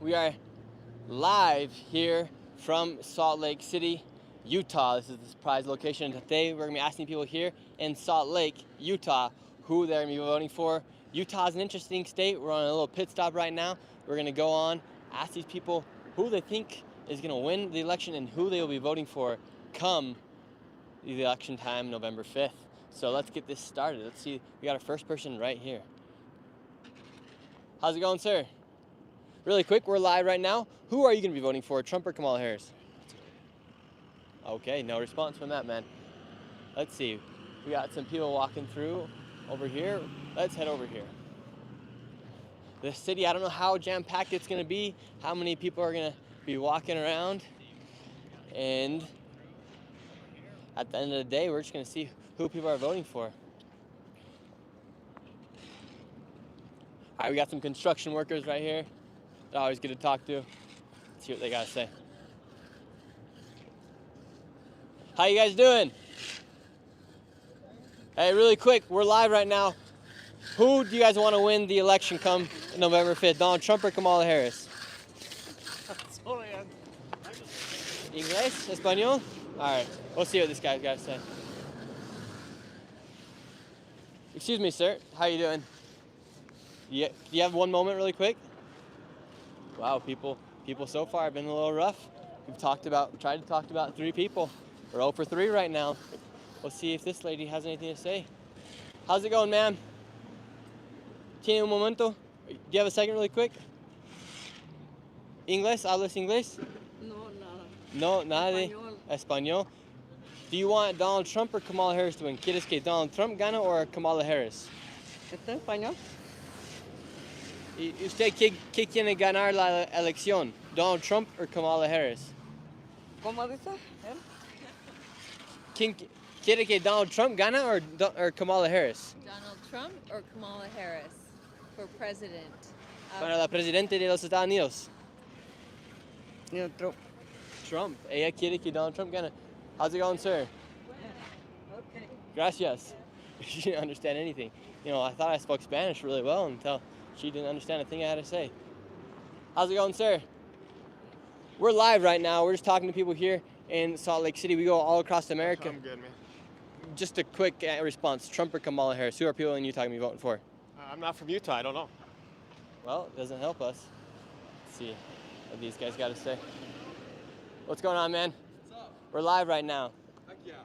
We are live here from Salt Lake City, Utah. This is the surprise location. Today we're going to be asking people here in Salt Lake, Utah, who they're going to be voting for. Utah is an interesting state. We're on a little pit stop right now. We're going to go on, ask these people who they think is going to win the election and who they will be voting for come the election time, November 5th. So let's get this started. Let's see. We got our first person right here. How's it going, sir? Really quick, we're live right now. Who are you going to be voting for, Trump or Kamala Harris? Okay, no response from that man. Let's see. We got some people walking through over here. Let's head over here. The city, I don't know how jam-packed it's going to be, how many people are going to be walking around. And at the end of the day, we're just going to see who people are voting for. All right, we got some construction workers right here. They're always good to talk to. Let's see what they got to say. How you guys doing? Hey, really quick, we're live right now. Who do you guys want to win the election come November 5th? Donald Trump or Kamala Harris? Inglés? Español? All right, we'll see what this guy's got to say. Excuse me, sir. How you doing? Do you have one moment really quick? Wow, people so far have been a little rough. We've tried to talk about 3 people. We're 0 for 3 right now. We'll see if this lady has anything to say. How's it going, ma'am? ¿Tiene un momento? Do you have a second really quick? ¿Inglés? ¿Hablas inglés? No, nada. No, nada de Español. español. Do you want Donald Trump or Kamala Harris to win? ¿Quieres que Donald Trump gane or Kamala Harris? ¿Está español? ¿Y usted qué quiere ganar la elección? ¿Donald Trump or Kamala Harris? ¿Cómo dice? ¿Quién quiere que Donald Trump gane or Kamala Harris? Donald Trump or Kamala Harris for president? Para la presidente de los Estados Unidos. Neutro. Trump. Ella quiere que Donald Trump gane. How's it going, sir? Okay. Gracias. She didn't understand anything. You know, I thought I spoke Spanish really well until she didn't understand a thing I had to say. How's it going, sir? We're live right now. We're just talking to people here in Salt Lake City. We go all across America. I'm good, man. Just a quick response. Trump or Kamala Harris? Who are people in Utah going to be voting for? I'm not from Utah. I don't know. Well, it doesn't help us. Let's see what these guys got to say. What's going on, man? What's up? We're live right now. Heck yeah.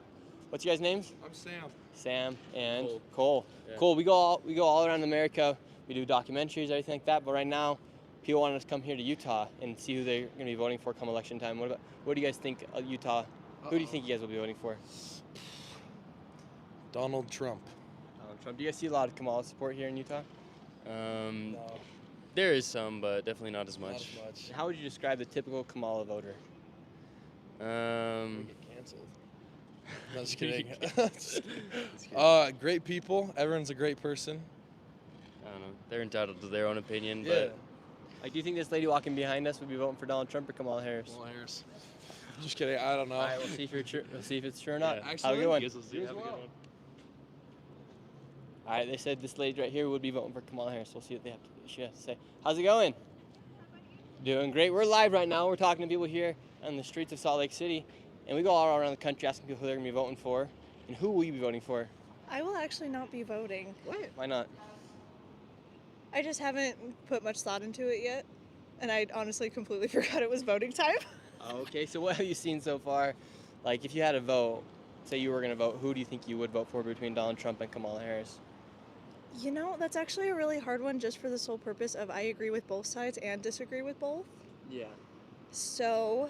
What's you guys' names? I'm Sam. Sam and Cole. Cole. Yeah. Cool. We go all around America. We do documentaries, everything like that. But right now, people want us to come here to Utah and see who they're going to be voting for come election time. What do you guys think of Utah? Who do you think you guys will be voting for? Donald Trump. Donald Trump. Do you guys see a lot of Kamala support here in Utah? No, There is some, but definitely not as not much. as much. How would you describe the typical Kamala voter? We get canceled. No, just kidding. Just kidding. Great people. Everyone's a great person. I don't know. They're entitled to their own opinion, Yeah. Like, do you think this lady walking behind us would be voting for Donald Trump or Kamala Harris? Kamala Harris. Just kidding. I don't know. All right, we'll see if you're true. We'll see if it's true or not. Yeah. Have a Excellent. good one. Guess we'll see. You as Have a good well. one. All right, they said this lady right here would be voting for Kamala Harris. We'll see what she has to say. How's it going? Doing great. We're live right now. We're talking to people here on the streets of Salt Lake City, and we go all around the country asking people who they're going to be voting for, and who will you be voting for? I will actually not be voting. Why not? I just haven't put much thought into it yet, and I honestly completely forgot it was voting time. Okay, so what have you seen so far? Like, if you had a vote, say you were going to vote, who do you think you would vote for between Donald Trump and Kamala Harris? You know, that's actually a really hard one just for the sole purpose of I agree with both sides and disagree with both. Yeah. So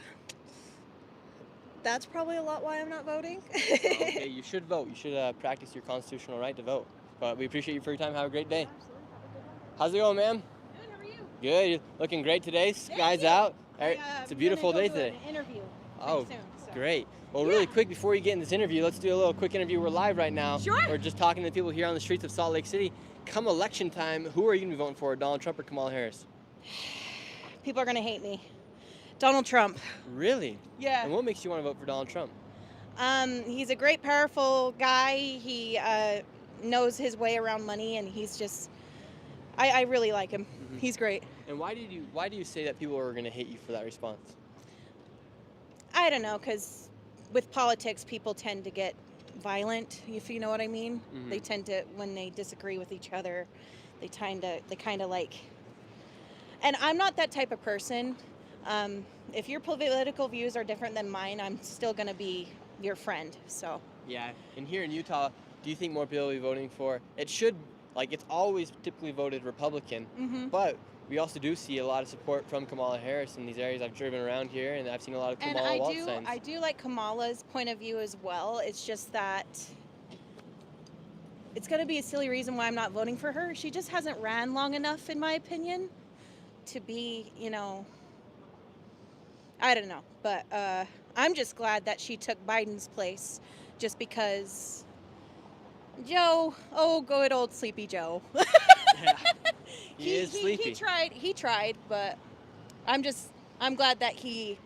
that's probably a lot why I'm not voting. Okay, you should vote. You should practice your constitutional right to vote. But we appreciate you for your time. Have a great day. How's it going, ma'am? Good, how are you? Good. You're looking great today. Sky's out. It's a beautiful day today. An interview. Oh, soon, so. great. Well, really quick, before you get in this interview, let's do a little quick interview. We're live right now. Sure. We're just talking to people here on the streets of Salt Lake City. Come election time, who are you going to be voting for, Donald Trump or Kamala Harris? People are gonna hate me. Donald Trump. Really? Yeah. And what makes you want to vote for Donald Trump? He's a great, powerful guy. He knows his way around money, and he's just, I really like him. Mhm. He's great. And why do you say that people are going to hate you for that response? I don't know, because with politics, people tend to get violent, if you know what I mean. They tend to, when they disagree with each other, they kind of like, and I'm not that type of person. If your political views are different than mine, I'm still going to be your friend, so. Yeah, and here in Utah, do you think more people will be voting for, it should, like it's always typically voted Republican, but we also do see a lot of support from Kamala Harris in these areas. I've driven around here and I've seen a lot of And Kamala Walt signs. I do like Kamala's point of view as well. It's just that it's going to be a silly reason why I'm not voting for her. She just hasn't ran long enough, in my opinion, to be, you know, I don't know. But I'm just glad that she took Biden's place, just because Joe, oh, good old Sleepy Joe. Yeah. He is sleepy. He tried, but I'm glad that he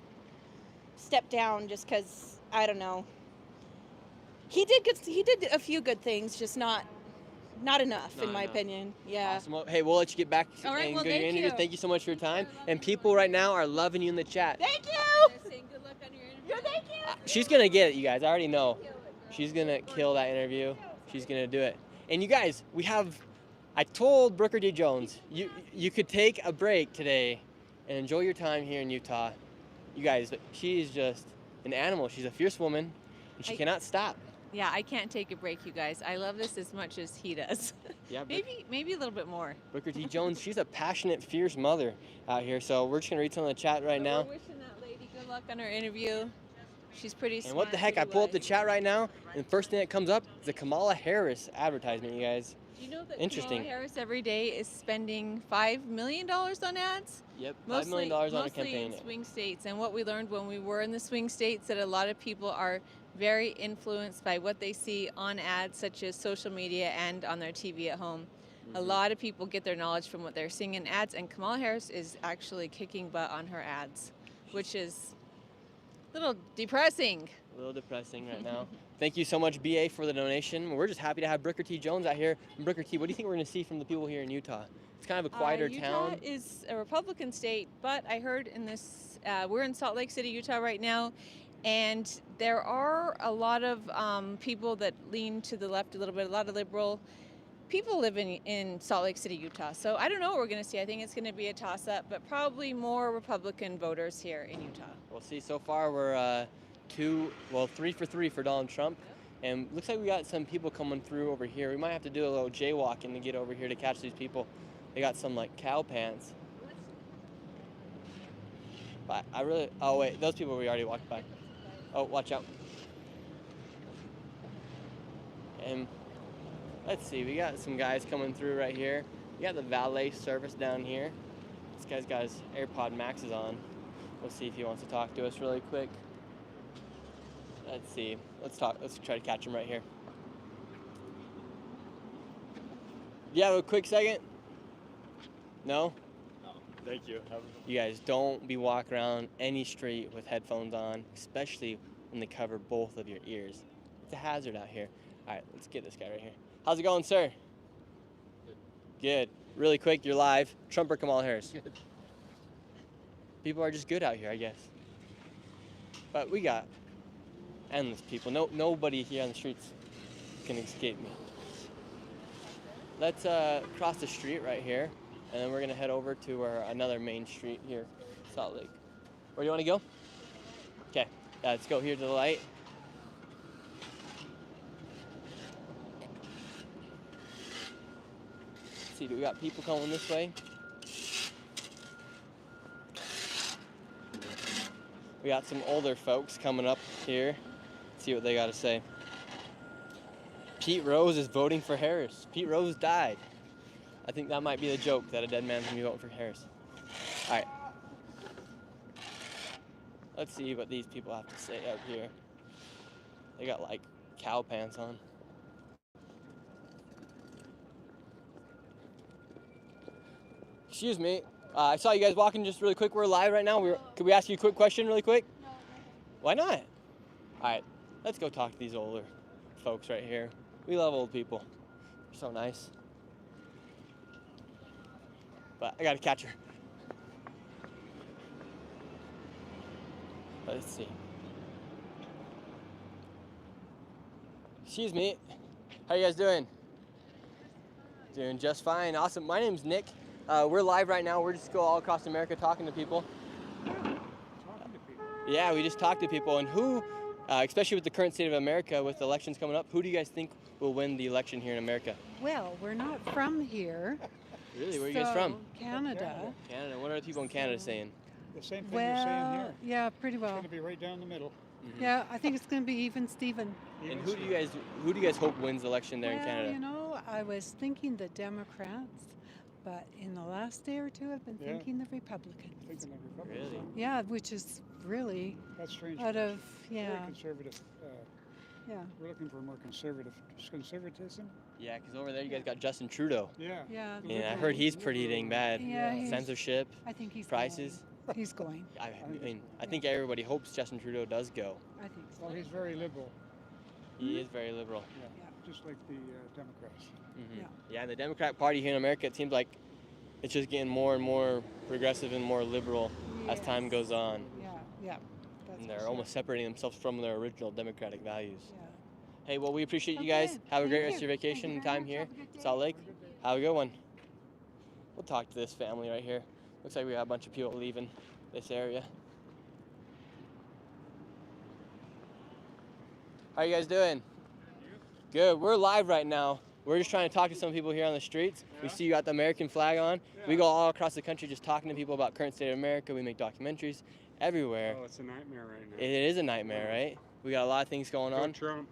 stepped down, just because, I don't know. He did a few good things, just not enough, in my opinion. Yeah. Awesome. Well, hey, we'll let you get back All right, and well, go to your thank interview. you. Thank you so much for your time. And people right now are loving you in the chat. Thank you. They're saying good luck on your interview. Thank you. She's gonna get it, you guys. I already know. She's gonna kill that interview. She's gonna do it. And you guys, I told Brooker D. Jones, you could take a break today and enjoy your time here in Utah. You guys, she's just an animal. She's a fierce woman, and she cannot stop. Yeah, I can't take a break, you guys. I love this as much as he does. Yeah, maybe a little bit more. Brooker T. Jones, she's a passionate, fierce mother out here. So we're just gonna read some of the chat right now. We're wishing that lady good luck on her interview. She's pretty smart. And what the heck, I pull up the chat right now, and the first thing that comes up is a Kamala Harris advertisement, you guys. Do you know that Interesting. Kamala Harris every day is spending $5 million on ads? Yep, $5 million on a campaign. Mostly in swing states. And what we learned when we were in the swing states, that a lot of people are very influenced by what they see on ads, such as social media and on their TV at home. A lot of people get their knowledge from what they're seeing in ads, and Kamala Harris is actually kicking butt on her ads, which is a little depressing. A little depressing right now. Thank you so much, BA, for the donation. We're just happy to have Brooker T. Jones out here. And Brooker T., what do you think we're going to see from the people here in Utah? It's kind of a quieter town. Utah is a Republican state, but I heard in this, we're in Salt Lake City, Utah right now, and there are a lot of people that lean to the left a little bit, a lot of liberal people living in Salt Lake City, Utah. So I don't know what we're going to see. I think it's going to be a toss-up, but probably more Republican voters here in Utah. We'll see. So far, we're 3 for 3 for Donald Trump. And looks like we got some people coming through over here. We might have to do a little jaywalking to get over here to catch these people. They got some like cow pants. But oh wait, those people we already walked by. Oh, watch out. And let's see, we got some guys coming through right here. We got the valet service down here. This guy's got his AirPod Maxes on. We'll see if he wants to talk to us really quick. Let's see. Let's try to catch him right here. Do you have a quick second? No? No, thank you. You guys, don't be walking around any street with headphones on, especially when they cover both of your ears. It's a hazard out here. All right, let's get this guy right here. How's it going, sir? Good. Really quick, you're live. Trump or Kamala Harris? Good. People are just good out here, I guess. But we got endless people. Nobody here on the streets can escape me. Let's cross the street right here, and then we're gonna head over to another main street here, Salt Lake. Where do you want to go? Okay, let's go here to the light. Let's see, do we got people coming this way? We got some older folks coming up here. Let's see what they got to say. Pete Rose is voting for Harris. Pete Rose died. I think that might be the joke, that a dead man's gonna be voting for Harris. All right. Let's see what these people have to say out here. They got like cow pants on. Excuse me. I saw you guys walking just really quick. We're live right now. Could we ask you a quick question really quick? No. Why not? All right. Let's go talk to these older folks right here. We love old people. They're so nice. But I got to catch her. Let's see. Excuse me. How you guys doing? Doing just fine. Awesome. My name's Nick. We're live right now. We're just going all across America talking to people. Yeah, we just talked to people. And who, especially with the current state of America, with elections coming up, who do you guys think will win the election here in America? Well, we're not from here. Really? Where are you guys from? Canada. Canada. What are the people in Canada saying? The same thing you're saying Well, here. yeah, pretty It's well. going to be right down the middle. Yeah, I think it's going to be even Steven. And who do you guys hope wins the election there in Well, Canada? you know, I was thinking the Democrats, but in the last day or two, I've been Yeah. thinking the Republicans. Thinking of Republicans. Really? Yeah, which is really That's strange. out of, Very yeah, conservative. yeah, We're looking for more conservatism. Yeah, because over there you guys got Justin Trudeau. Yeah. yeah. And I heard he's pretty dang bad. Yeah, he's- Censorship, I think he's prices. Going. He's going. I mean, I think everybody hopes Justin Trudeau does go. I think so. Well, he's very liberal. He is very liberal. Yeah. Just like the Democrats. Hmm. Yeah. Yeah, and the Democrat Party here in America, it seems like it's just getting more and more progressive and more liberal as time Yes. goes on. Yeah, yeah. That's And for they're sure. almost separating themselves from their original democratic values. Yeah. Hey, well, we appreciate you guys. Okay, Have a great thank rest of your you. Thank vacation you and very time much. here, Have a good day. Salt Lake. Have a good one. We'll talk to this family right here. Looks like we got a bunch of people leaving this area. How you guys doing? Good. We're live right now. We're just trying to talk to some people here on the streets. We see you got the American flag on. We go all across the country just talking to people about current state of America. We make documentaries everywhere. Oh, it's a nightmare right now. It is a nightmare, right? We got a lot of things going Go on. Trump.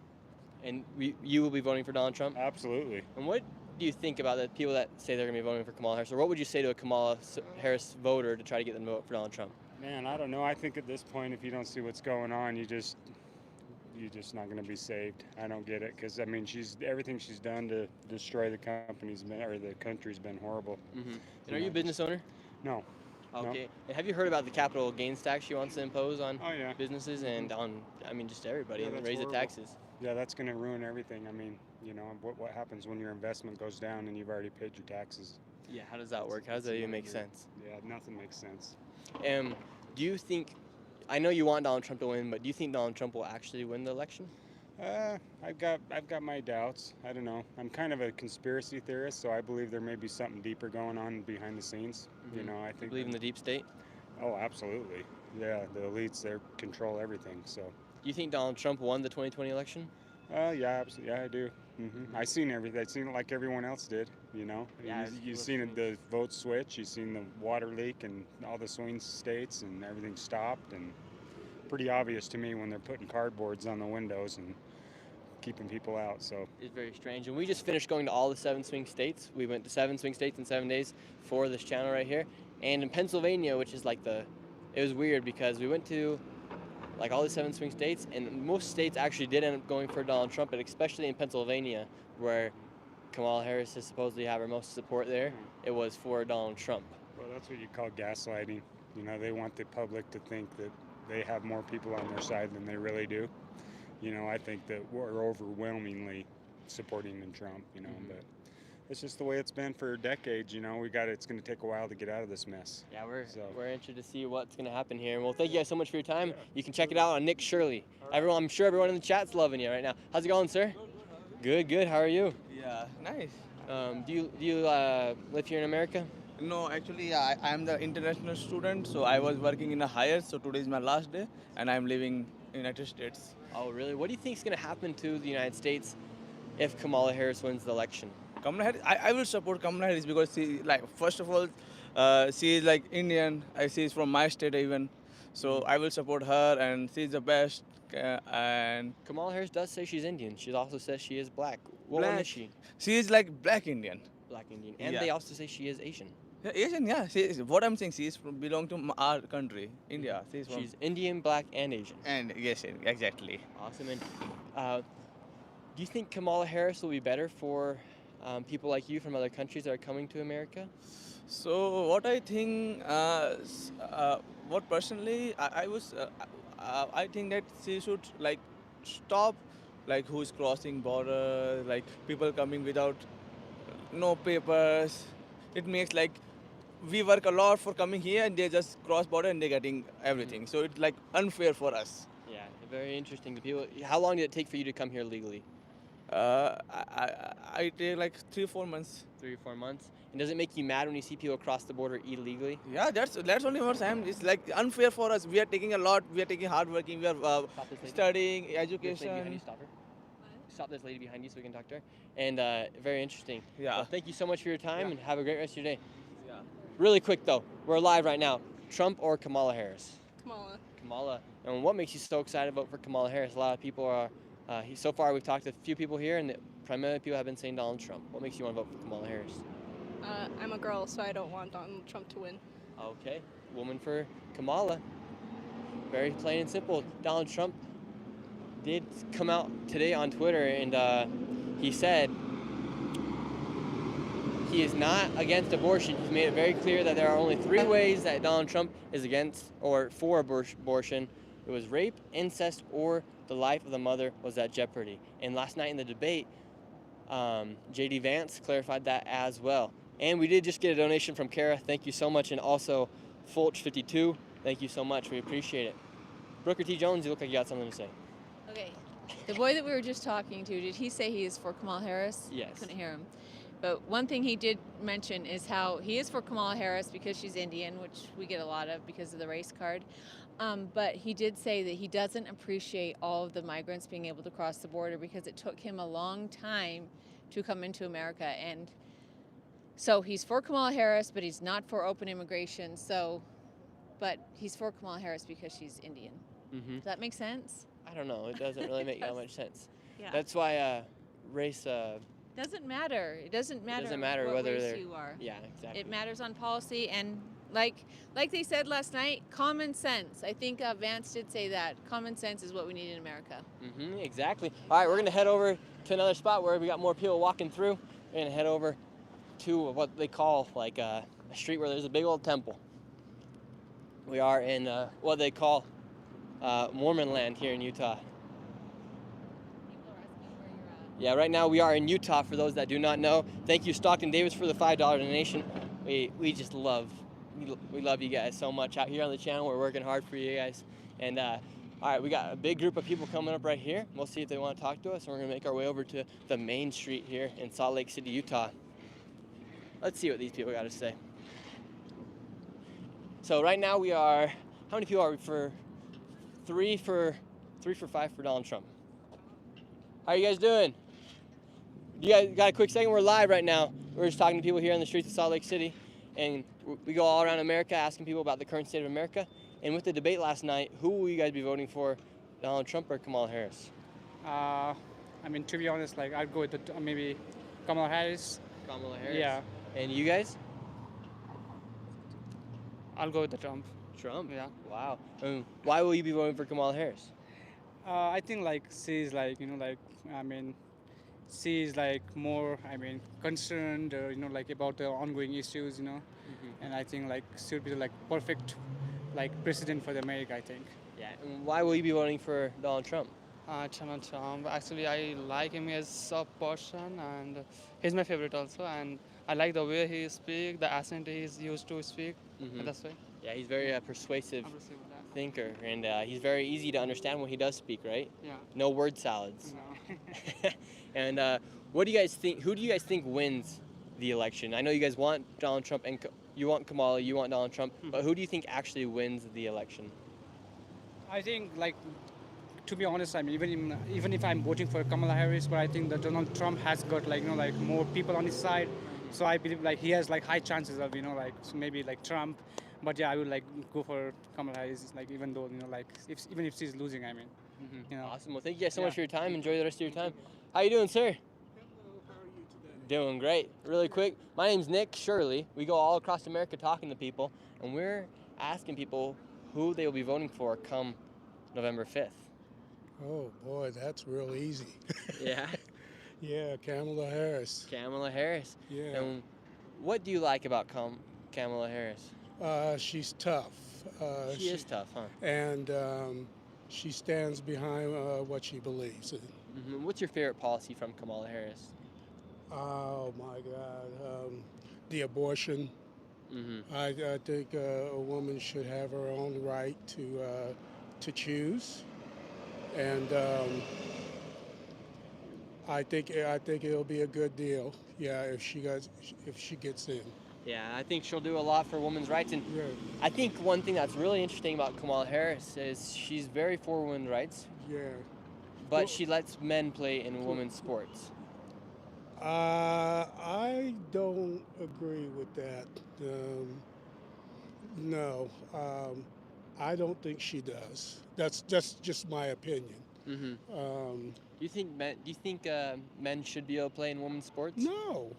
And you will be voting for Donald Trump? Absolutely. And what do you think about the people that say they're going to be voting for Kamala Harris? Or what would you say to a Kamala Harris voter to try to get them to vote for Donald Trump? Man, I don't know. I think at this point, if you don't see what's going on, you're just not going to be saved. I don't get it because I mean, everything she's done to destroy the the country's been horrible. Mm-hmm. And are you a business owner? No. Okay. And have you heard about the capital gains tax she wants to impose on Oh yeah. businesses and on, I mean, just everybody, Yeah, and that's raise the horrible. taxes? Yeah, that's going to ruin everything. I mean, you know, what happens when your investment goes down and you've already paid your taxes? Yeah. How does that work? How does that even make sense? Yeah, nothing makes sense. Do you think? I know you want Donald Trump to win, but do you think Donald Trump will actually win the election? I've got my doubts. I don't know. I'm kind of a conspiracy theorist, so I believe there may be something deeper going on behind the scenes. You Mhm. know, I You think. believe in the deep state? Oh, absolutely. Yeah, the elites, they control everything. So. Do you think Donald Trump won the 2020 election? Yeah, absolutely. Yeah, I do. I seen everything. I seen it like everyone else did. You know. Yeah, You've seen it, the vote switch. You've seen the water leak and all the swing states and everything stopped. And pretty obvious to me when they're putting cardboards on the windows and keeping people out. So. It's very strange. And we just finished going to all the 7 swing states. We went to 7 swing states in 7 days for this channel right here. And in Pennsylvania, which is like it was weird because we went to like all the 7 swing states, and most states actually did end up going for Donald Trump, but especially in Pennsylvania, where Kamala Harris is supposedly have her most support there, it was for Donald Trump. Well, that's what you call gaslighting. You know, they want the public to think that they have more people on their side than they really do. You know, I think that we're overwhelmingly supporting Trump, you know, but it's just the way it's been for decades, you know. It's going to take a while to get out of this mess. Yeah, we're interested to see what's going to happen here. Well, thank you guys so much for your time. You can check it out on Nick Shirley. I'm sure everyone in the chat's loving you right now. How's it going, sir? Good. How are you? Yeah, nice. Do you live here in America? No, actually, I am the international student, so I was working in a higher, so today is my last day, and I'm living in United States. Oh, really? What do you think is going to happen to the United States if Kamala Harris wins the election? Kamala Harris, I will support Kamala Harris because she, like, first of all, she is like Indian. She is from my state even, so I will support her, and she's the best. And Kamala Harris does say she's Indian. She also says she is black. What one is she? She is like black Indian. Black Indian. And Yeah. they also say she is Asian. Yeah, Asian, yeah. What I'm saying, she is belong to our country, India. She's Indian, black, and Asian. And yes, exactly. Awesome. And do you think Kamala Harris will be better for people like you from other countries that are coming to America? So what I think, what personally, I think that she should like stop, like who's crossing borders, like people coming without no papers. It makes like we work a lot for coming here, and they just cross border and they're getting everything. So it's like unfair for us. Yeah, very interesting. The people. How long did it take for you to come here legally? I take like 3 or 4 months. 3 or 4 months. And does it make you mad when you see people cross the border illegally? Yeah, that's only what I'm. It's like unfair for us. We are taking a lot. We are taking hard working. We are Stop this lady. studying, This lady behind you, education. stop her. Stop this lady behind you so we can talk to her. And very interesting. Yeah. Well, thank you so much for your time and have a great rest of your day. Yeah. Really quick though, we're live right now. Trump or Kamala Harris? Kamala. Kamala. And what makes you so excited about for Kamala Harris? A lot of people are. So far, we've talked to a few people here, and primarily people have been saying Donald Trump. What makes you want to vote for Kamala Harris? I'm a girl, so I don't want Donald Trump to win. Okay, woman for Kamala. Very plain and simple. Donald Trump did come out today on Twitter, and he said he is not against abortion. He's made it very clear that there are only 3 ways that Donald Trump is against or for abortion. It was rape, incest, or the life of the mother was at jeopardy. And last night in the debate, J.D. Vance clarified that as well. And we did just get a donation from Kara. Thank you so much. And also Fulch52. Thank you so much. We appreciate it. Brooker T. Jones, you look like you got something to say. Okay. The boy that we were just talking to, did he say he is for Kamala Harris? Yes. Couldn't hear him. But one thing he did mention is how he is for Kamala Harris because she's Indian, which we get a lot of because of the race card. But he did say that he doesn't appreciate all of the migrants being able to cross the border because it took him a long time to come into America. And so he's for Kamala Harris, but he's not for open immigration. But he's for Kamala Harris because she's Indian. Mm-hmm. Does that make sense? I don't know. It doesn't really make that much sense. Yeah. That's why race. Doesn't matter. It doesn't matter. Doesn't matter what whether race they're. you are. Yeah, exactly. It matters on policy and like they said last night, common sense. I think Vance did say that. Common sense is what we need in America. Mm-hmm, exactly. All right, we're going to head over to another spot where we got more people walking through. We're going to head over to what they call like a street where there's a big old temple. We are in what they call Mormon land here in Utah. Yeah, right now we are in Utah, for those that do not know. Thank you, Stockton Davis, for the $5 donation. We just love, we love you guys so much out here on the channel. We're working hard for you guys. And all right, we got a big group of people coming up right here. We'll see if they want to talk to us, and we're gonna make our way over to the main street here in Salt Lake City, Utah. Let's see what these people got to say. So right now we are, how many people are we for? Three for 5 for Donald Trump. How you guys doing? You guys got a quick second? We're live right now. We're just talking to people here on the streets of Salt Lake City, and we go all around America asking people about the current state of America. And with the debate last night, who will you guys be voting for, Donald Trump or Kamala Harris? I mean, to be honest, like I'd go with maybe Kamala Harris. Kamala Harris? Yeah. And you guys? I'll go with the Trump. Trump? Yeah. Wow. Why will you be voting for Kamala Harris? I think like she's like, she's like more, concerned, like about the ongoing issues, Mm-hmm. and I think like she would be like perfect, like president for the America, I think. Yeah. And why will you be voting for Donald Trump? Donald Trump. Actually, I like him as a person, and he's my favorite also. And I like the way he speaks, the accent he's used to speak. Mhm. That's why. Yeah, he's very persuasive I'm receiving that. thinker, and he's very easy to understand when he does speak, right? Yeah. No word salads. No. And what do you guys think? Who do you guys think wins the election? I know you guys want Donald Trump, and you want Kamala, you want Donald Trump, but who do you think actually wins the election? I think like, to be honest, even if I'm voting for Kamala Harris, but I think that Donald Trump has got like more people on his side, so I believe like he has like high chances of so maybe like Trump, but yeah, I would like go for Kamala Harris, like even though even if she's losing, Awesome. Well, thank you guys so much for your time. Enjoy the rest of your time. How you doing, sir? Doing great. Really quick, my name's Nick Shirley. We go all across America talking to people, and we're asking people who they will be voting for come November 5th. Oh boy, that's real easy. Yeah. Yeah, Kamala Harris. Kamala Harris. Yeah. And what do you like about Kamala Harris? She's tough. She is tough, huh? And she stands behind what she believes in. Mm-hmm. What's your favorite policy from Kamala Harris? Oh my God, the abortion. I think a woman should have her own right to choose, and I think it'll be a good deal. Yeah, if she gets in. Yeah, I think she'll do a lot for women's rights. And Yeah. I think one thing that's really interesting about Kamala Harris is she's very for women's rights, Yeah. but Well- she lets men play in women's sports. I don't agree with that. No, I don't think she does. That's just my opinion. Mm-hmm. Um, Do you think men should be able to play in women's sports? no,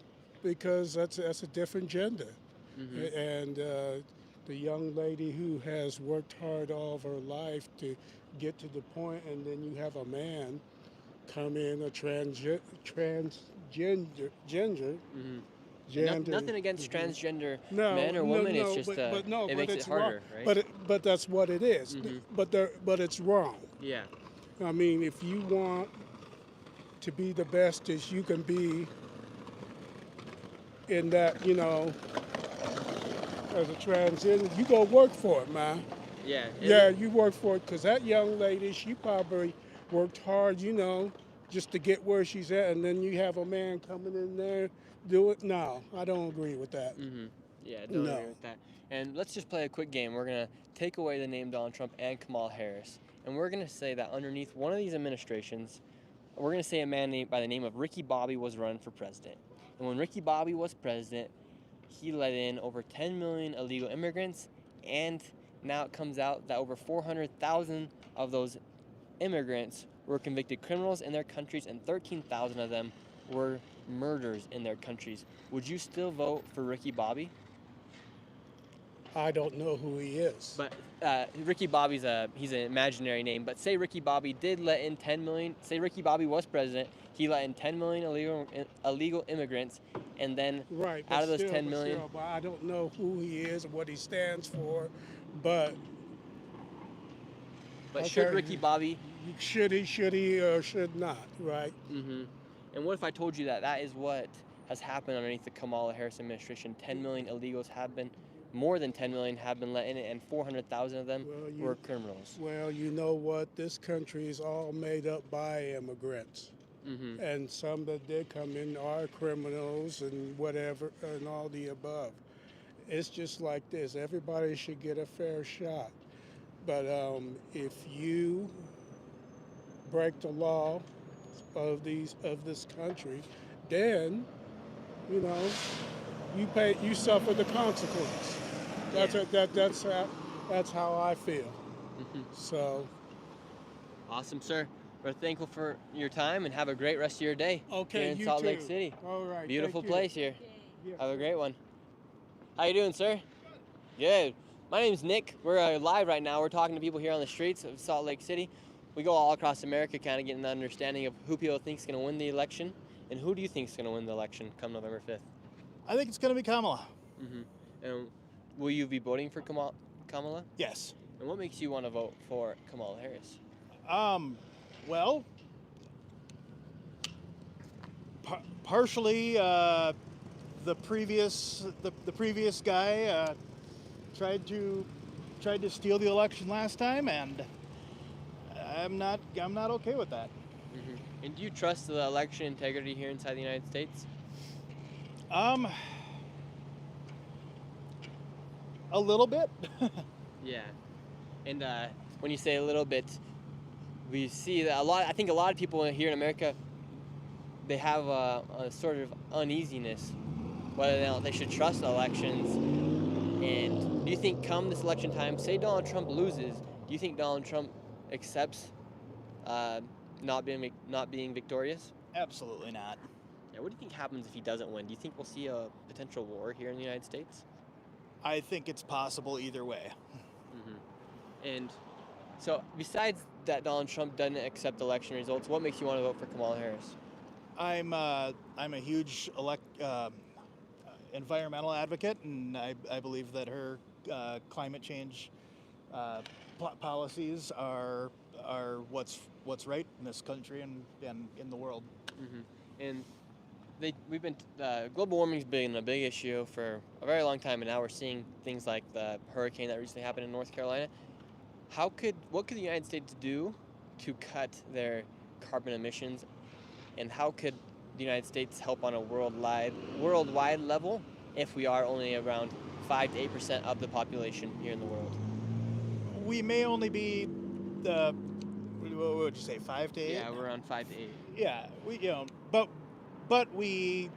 because that's a different gender. Mm-hmm. And the young lady who has worked hard all of her life to get to the point, and then you have a man come in, a transgender gender. Mm-hmm. Gender. Nothing against transgender No, men or no, women. no, It's just but no, it but makes it it's harder, wrong. right? But that's what it is. Mhm. But it's wrong. Yeah. I mean, if you want to be the best as you can be in that, as a transgender, you go work for it, man. Yeah. Yeah, you work for it, because that young lady, she probably worked hard, just to get where she's at, and then you have a man coming in there do it. No, I don't agree with that. Mm-hmm. Yeah, don't No. agree with that. And let's just play a quick game. We're gonna take away the name Donald Trump and Kamala Harris, and we're gonna say that underneath one of these administrations, we're gonna say a man by the name of Ricky Bobby was running for president. And when Ricky Bobby was president, he let in over 10 million illegal immigrants, and now it comes out that over 400,000 of those immigrants were convicted criminals in their countries, and 13,000 of them were murders in their countries. Would you still vote for Ricky Bobby? I don't know who he is. But Ricky Bobby's he's an imaginary name. But say Ricky Bobby did let in 10 million. Say Ricky Bobby was president. He let in 10 million illegal immigrants, and then Right, out of those still, 10 million, but I don't know who he is or what he stands for, but should okay. Ricky Bobby? Should he, or should not, right? Mm-hmm. And what if I told you that that is what has happened underneath the Kamala Harris administration? 10 million illegals have been, more than 10 million have been let in, and 400,000 of them were criminals. Well, you know what? This country is all made up by immigrants. Mm-hmm. And some that did come in are criminals and whatever, and all the above. It's just like this. Everybody should get a fair shot. But if you break the law of this country, then you suffer the consequence. That's how I feel. Mm-hmm. So Awesome, sir. We're thankful for your time, and have a great rest of your day okay, here in you Salt too. Lake City. All right. Beautiful thank you. place here. Yeah. Have a great one. How you doing, sir? Good. My name's Nick. We're live right now. We're talking to people here on the streets of Salt Lake City. We go all across America, kind of getting an understanding of who people think is going to win the election, and who do you think is going to win the election come November 5th? I think it's going to be Kamala. Mm-hmm. And will you be voting for Kamala? Yes. And what makes you want to vote for Kamala Harris? Well, partially the previous guy tried to steal the election last time, and I'm not okay with that. Mm-hmm. And do you trust the election integrity here inside the United States? A little bit. Yeah. And when you say a little bit, we see that I think a lot of people here in America, they have a sort of uneasiness whether or not they should trust elections. And do you think come this election time, say Donald Trump loses, do you think Donald Trump accepts not being victorious? Absolutely not. Yeah, what do you think happens if he doesn't win? Do you think we'll see a potential war here in the United States? I think it's possible either way. Mm-hmm. And so besides that Donald Trump doesn't accept election results, what makes you want to vote for Kamala Harris? I'm a huge environmental advocate, and I believe that her climate change policies are what's right in this country and in the world. Mm-hmm. And we've been global warming's been a big issue for a very long time, and now we're seeing things like the hurricane that recently happened in North Carolina. What could the United States do to cut their carbon emissions, and how could the United States help on a worldwide level if we are only around 5 to 8% of the population here in the world? We may only be the, what would you say, 5 to 8? Yeah, we're around 5 to 8. Yeah, but we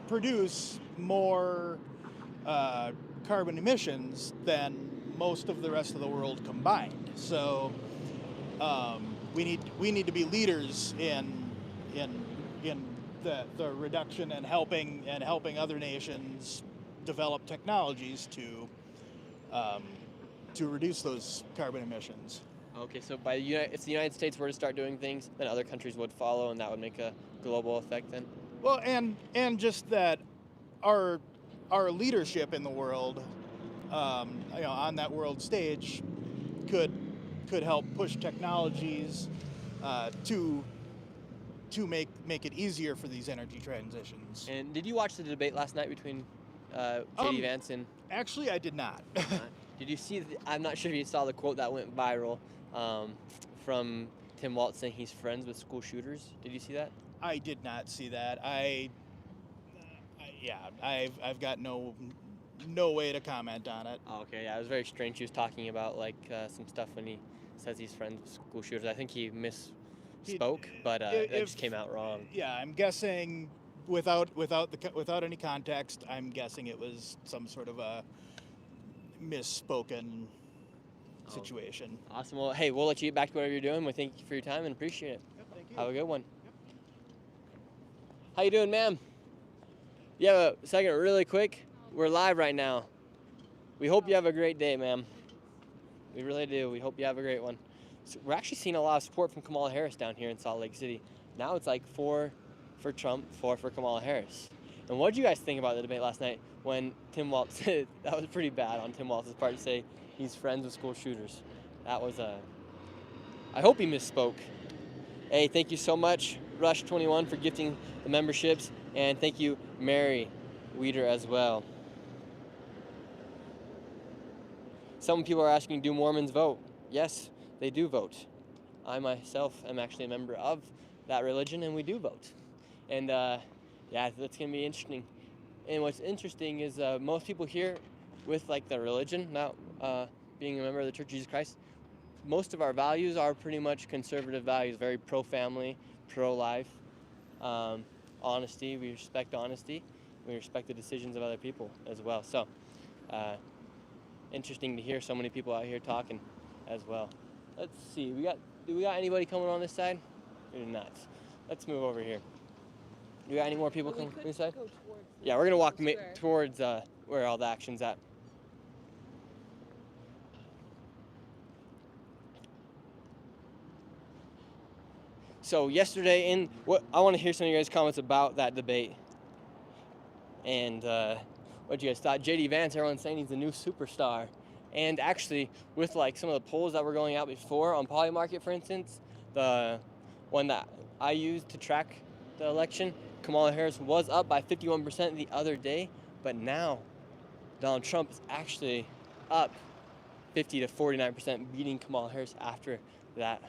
produce more carbon emissions than most of the rest of the world combined. So we need to be leaders in the reduction and helping other nations develop technologies to reduce those carbon emissions. Okay, so if the United States were to start doing things, then other countries would follow, and that would make a global effect then? Well, and just that our leadership in the world, on that world stage, could help push technologies to make it easier for these energy transitions. And did you watch the debate last night between J.D. Vance and... Actually, I did not. Did you see, I'm not sure if you saw the quote that went viral from Tim Walz saying he's friends with school shooters. Did you see that? I did not see that. I've got no way to comment on it. Oh, okay, yeah, it was very strange. He was talking about some stuff when he says he's friends with school shooters. I think he misspoke, but that just came out wrong. Yeah, I'm guessing without any context, I'm guessing it was some sort of a misspoken situation. Awesome. Well, hey, we'll let you get back to whatever you're doing. We thank you for your time and appreciate it. Yep, thank you. Have a good one. Yep. How you doing, ma'am? You have a second really quick? We're live right now. We hope you have a great day, ma'am. We really do. We hope you have a great one. So we're actually seeing a lot of support from Kamala Harris down here in Salt Lake City. Now it's like 4 for Trump, 4 for Kamala Harris. And what did you guys think about the debate last night when Tim Walz said, that was pretty bad on Tim Walz's part to say he's friends with school shooters. That was I hope he misspoke. Hey, thank you so much, Rush21, for gifting the memberships, and thank you, Mary Weeder, as well. Some people are asking, do Mormons vote? Yes, they do vote. I myself am actually a member of that religion, and we do vote. And yeah, that's going to be interesting. And what's interesting is most people here with the religion, not being a member of the Church of Jesus Christ, most of our values are pretty much conservative values, very pro-family, pro-life, honesty. We respect honesty. We respect the decisions of other people as well. So interesting to hear so many people out here talking as well. Let's see, do we got anybody coming on this side? We do not. Let's move over here. Do we got any more people coming on this side? Yeah, we're gonna walk towards where all the action's at. So yesterday, I want to hear some of you guys' comments about that debate. And what you guys thought. J.D. Vance, everyone's saying he's the new superstar. And actually, with some of the polls that were going out before on Polymarket, for instance, the one that I used to track the election, Kamala Harris was up by 51% the other day, but now Donald Trump is actually up 50 to 49%, beating Kamala Harris after that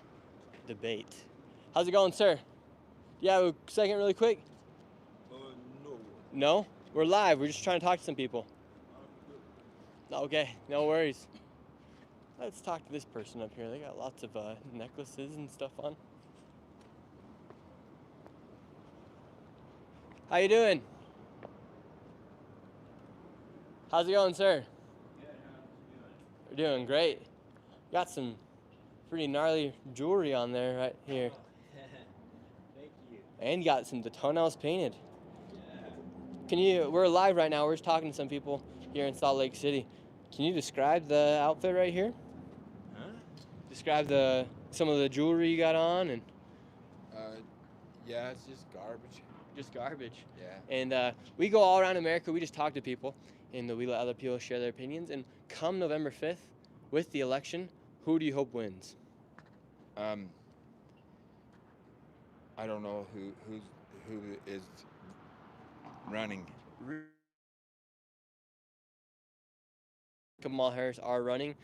debate. How's it going, sir? Do you have a second really quick? No. No? We're live. We're just trying to talk to some people. Okay, no worries. Let's talk to this person up here. They got lots of necklaces and stuff on. How you doing? How's it going, sir? We're doing great. Got some pretty gnarly jewelry on there right here. Thank you. And you got some the toenails painted. We're live right now. We're just talking to some people here in Salt Lake City. Can you describe the outfit right here? Huh? Describe some of the jewelry you got on and. Yeah, it's just garbage. Just garbage. Yeah. And we go all around America. We just talk to people, and we let other people share their opinions. And come November 5th, with the election, who do you hope wins? I don't know who is running. Kamala Harris are running.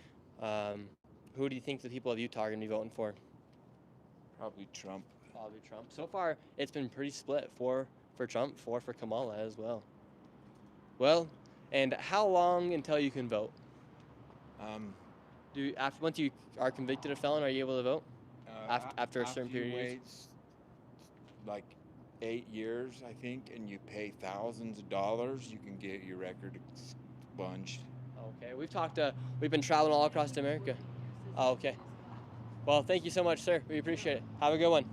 Who do you think the people of Utah are going to be voting for? Probably Trump. Probably Trump. So far, it's been pretty split. 4 for Trump, 4 for Kamala as well. Well, and how long until you can vote? Once you are convicted of felon, are you able to vote? After a certain period? You wait like 8 years, I think, and you pay thousands of dollars, you can get your record expunged. Okay, we've been traveling all across America. Oh, okay. Well, thank you so much, sir. We appreciate it. Have a good one.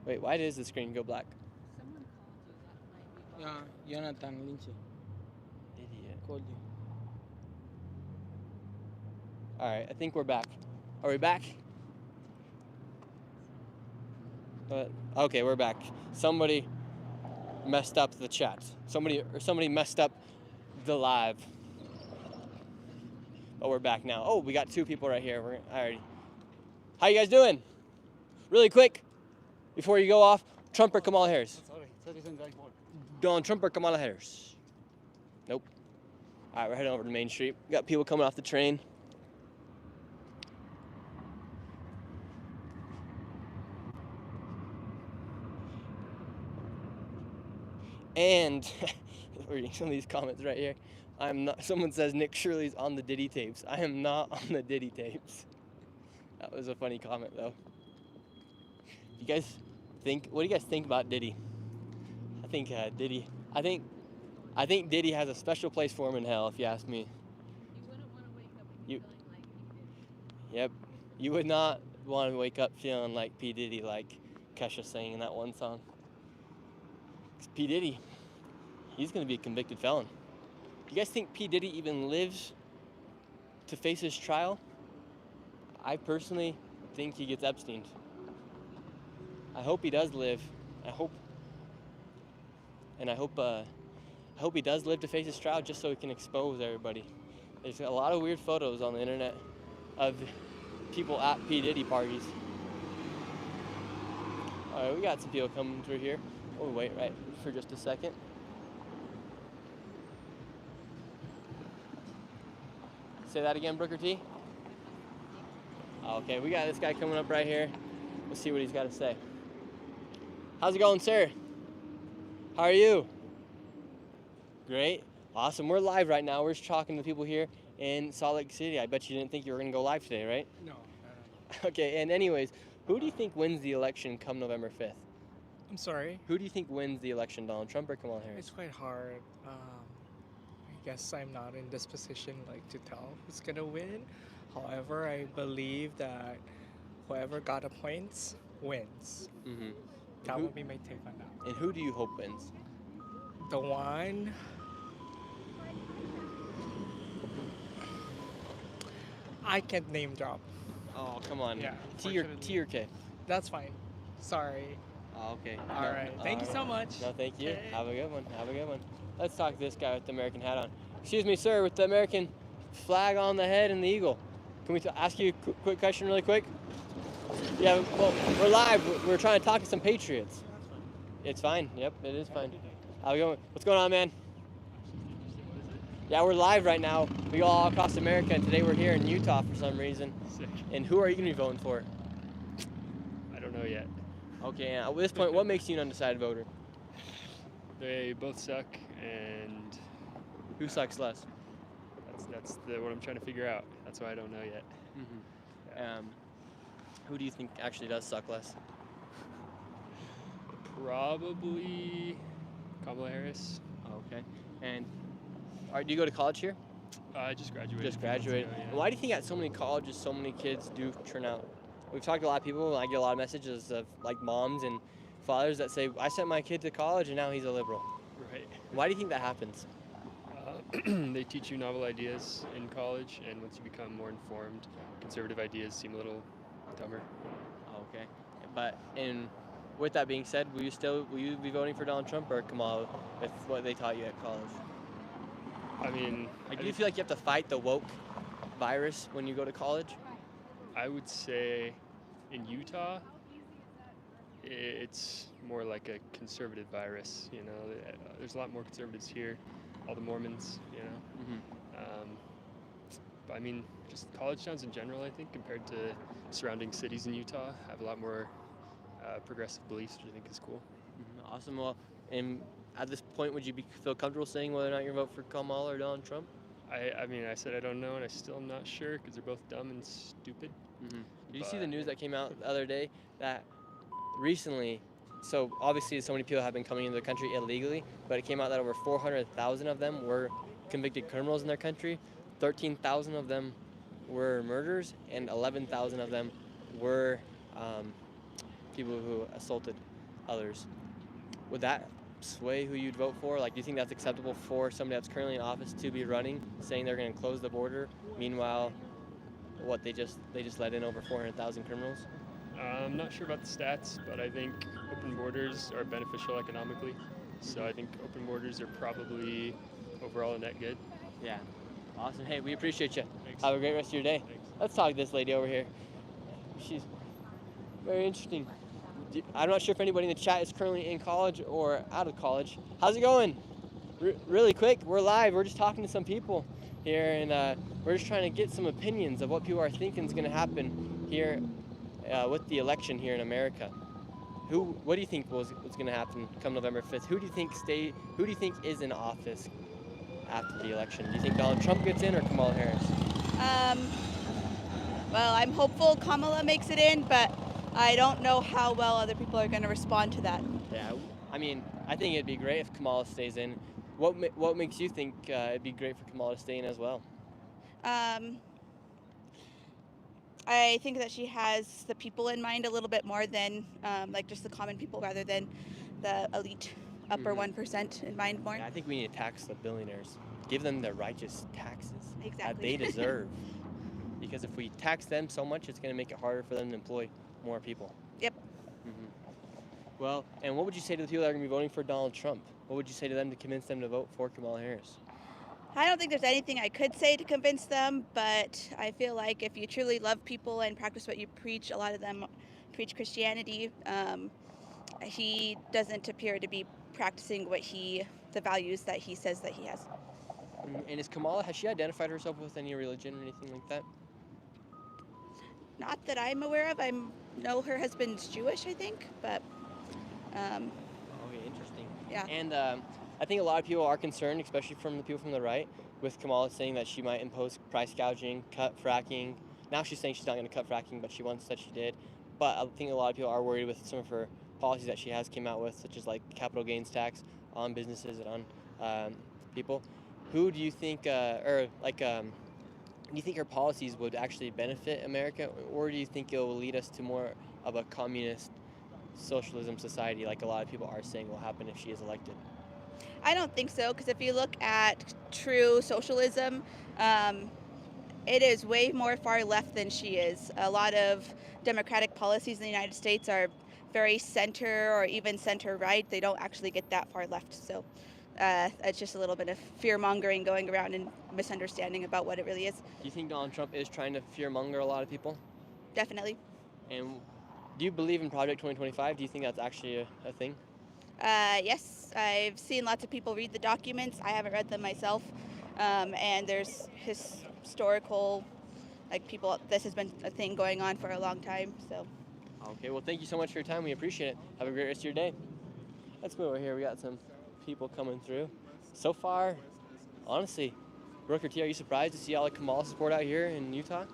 Wait, why does the screen go black? Yeah, Jonathan Lynch Idiot. called you. All right, I think we're back. Are we back? Okay, we're back. Somebody messed up the chat. Somebody messed up the live. But we're back now. Oh, we got 2 people right here. How you guys doing? Really quick, before you go off, Trump or Kamala Harris? Donald Trump or Kamala Harris? Nope. All right, we're heading over to Main Street. We got people coming off the train. And reading some of these comments right here. I'm not. Someone says Nick Shirley's on the Diddy tapes. I am not on the Diddy tapes. That was a funny comment though. What do you guys think about Diddy? I think Diddy. I think Diddy has a special place for him in hell, if you ask me. Yep. You would not want to wake up feeling like P. Diddy, like Kesha sang in that one song. 'Cause P. Diddy, he's going to be a convicted felon. Do you guys think P. Diddy even lives to face his trial? I personally think he gets Epsteined. I hope he does live. I hope he does live to face his trial just so he can expose everybody. There's a lot of weird photos on the internet of people at P. Diddy parties. All right, we got some people coming through here. Oh, wait, right, for just a second. Say that again, Booker T. Okay, we got this guy coming up right here. We'll see what he's got to say. How's it going, sir? How are you? Great. Awesome. We're live right now. We're just talking to people here in Salt Lake City. I bet you didn't think you were going to go live today, right? No. Okay, and anyways, who do you think wins the election come November 5th? I'm sorry? Who do you think wins the election, Donald Trump or Kamala Harris? It's quite hard. I guess I'm not in this position to tell who's gonna win. However, I believe that whoever got the points wins. Mm-hmm. That would be my take on that. And who do you hope wins? The one... I can't name drop. Oh, come on. Yeah, T or K? That's fine. Sorry. Oh, okay. All right. Thank you so much. No, thank you. Okay. Have a good one. Have a good one. Let's talk to this guy with the American hat on. Excuse me, sir, with the American flag on the head and the eagle. Can we ask you a quick question really quick? Yeah, well, we're live. We're trying to talk to some patriots. It's fine. Yep, it is fine. How we going? What's going on, man? Yeah, we're live right now. We go all across America, and today we're here in Utah for some reason. Sick. And who are you going to be voting for? I don't know yet. Okay, and at this point, what makes you an undecided voter? They both suck, and who sucks less? That's what I'm trying to figure out. That's why I don't know yet. Mm-hmm. Who do you think actually does suck less? Probably Kamala Harris. Okay. And do you go to college here? I just graduated. Just graduated. Ago, yeah. Why do you think at so many colleges, so many kids do turn out? We've talked to a lot of people, and I get a lot of messages of moms and fathers that say, I sent my kid to college and now he's a liberal. Right. Why do you think that happens? They teach you novel ideas in college, and once you become more informed, conservative ideas seem a little dumber. Okay. But with that being said, will you be voting for Donald Trump or Kamala with what they taught you at college? I mean, do you feel like you have to fight the woke virus when you go to college? I would say in Utah, it's more like a conservative virus. There's a lot more conservatives here, all the Mormons. But I mean, just college towns in general, I think, compared to surrounding cities in Utah, have a lot more progressive beliefs, which I think is cool. Awesome. Well, and at this point, would you feel comfortable saying whether or not you vote for Kamala or Donald Trump? I mean, I said I don't know, and I still am not sure because they're both dumb and stupid. Did you see the news that came out the other day that recently, so obviously so many people have been coming into the country illegally, but it came out that over 400,000 of them were convicted criminals in their country, 13,000 of them were murderers, and 11,000 of them were people who assaulted others. Would that sway who you'd vote for? Like, do you think that's acceptable for somebody that's currently in office to be running, saying they're going to close the border? Meanwhile, they just let in over 400,000 criminals? I'm not sure about the stats, but I think open borders are beneficial economically. So I think open borders are probably overall a net good. Yeah. Awesome. Hey, we appreciate you. Thanks. Have a great rest of your day. Thanks. Let's talk to this lady over here. She's very interesting. I'm not sure if anybody in the chat is currently in college or out of college. How's it going? Really quick, we're live. We're just talking to some people here, and we're just trying to get some opinions of what people are thinking is going to happen here with the election here in America. What do you think was going to happen come November 5th? Who do you think is in office after the election? Do you think Donald Trump gets in or Kamala Harris? Well, I'm hopeful Kamala makes it in, but I don't know how well other people are going to respond to that. Yeah, I mean, I think it'd be great if Kamala stays in. What makes you think it'd be great for Kamala to stay in as well? I think that she has the people in mind a little bit more than like just the common people rather than the elite upper 1% in mind more. Yeah, I think we need to tax the billionaires. Give them their righteous taxes that Exactly. they deserve. Because if we tax them so much, it's going to make it harder for them to employ more people. Yep. Well, and what would you say to the people that are going to be voting for Donald Trump? What would you say to them to convince them to vote for Kamala Harris? I don't think there's anything I could say to convince them, but I feel like if you truly love people and practice what you preach, a lot of them preach Christianity. He doesn't appear to be practicing the values that he says that he has. And is Kamala, has she identified herself with any religion or anything like that? Not that I'm aware of. I know her husband's Jewish, I think, but Okay, interesting. yeah. And I think a lot of people are concerned, especially from the people from the right, with Kamala saying that she might impose price gouging, cut fracking. Now she's saying she's not going to cut fracking, but she once said she did. But I think a lot of people are worried with some of her policies that she has came out with, such as like capital gains tax on businesses and on people. Who do you think, do you think her policies would actually benefit America, or do you think it will lead us to more of a communist socialism society, like a lot of people are saying will happen if she is elected? I don't think so, because if you look at true socialism, it is way more far left than she is. A lot of democratic policies in the United States are very center or even center right. They don't actually get that far left. So it's just a little bit of fear mongering going around and misunderstanding about what it really is. Do you think Donald Trump is trying to fear monger a lot of people? Definitely. And do you believe in Project 2025? Do you think that's actually a thing? Yes, I've seen lots of people read the documents. I haven't read them myself. And there's historical, this has been a thing going on for a long time, so. Okay, well, thank you so much for your time. We appreciate it. Have a great rest of your day. Let's move over here. We got some people coming through. So far, honestly, Brooker T, are you surprised to see all the Kamala support out here in Utah?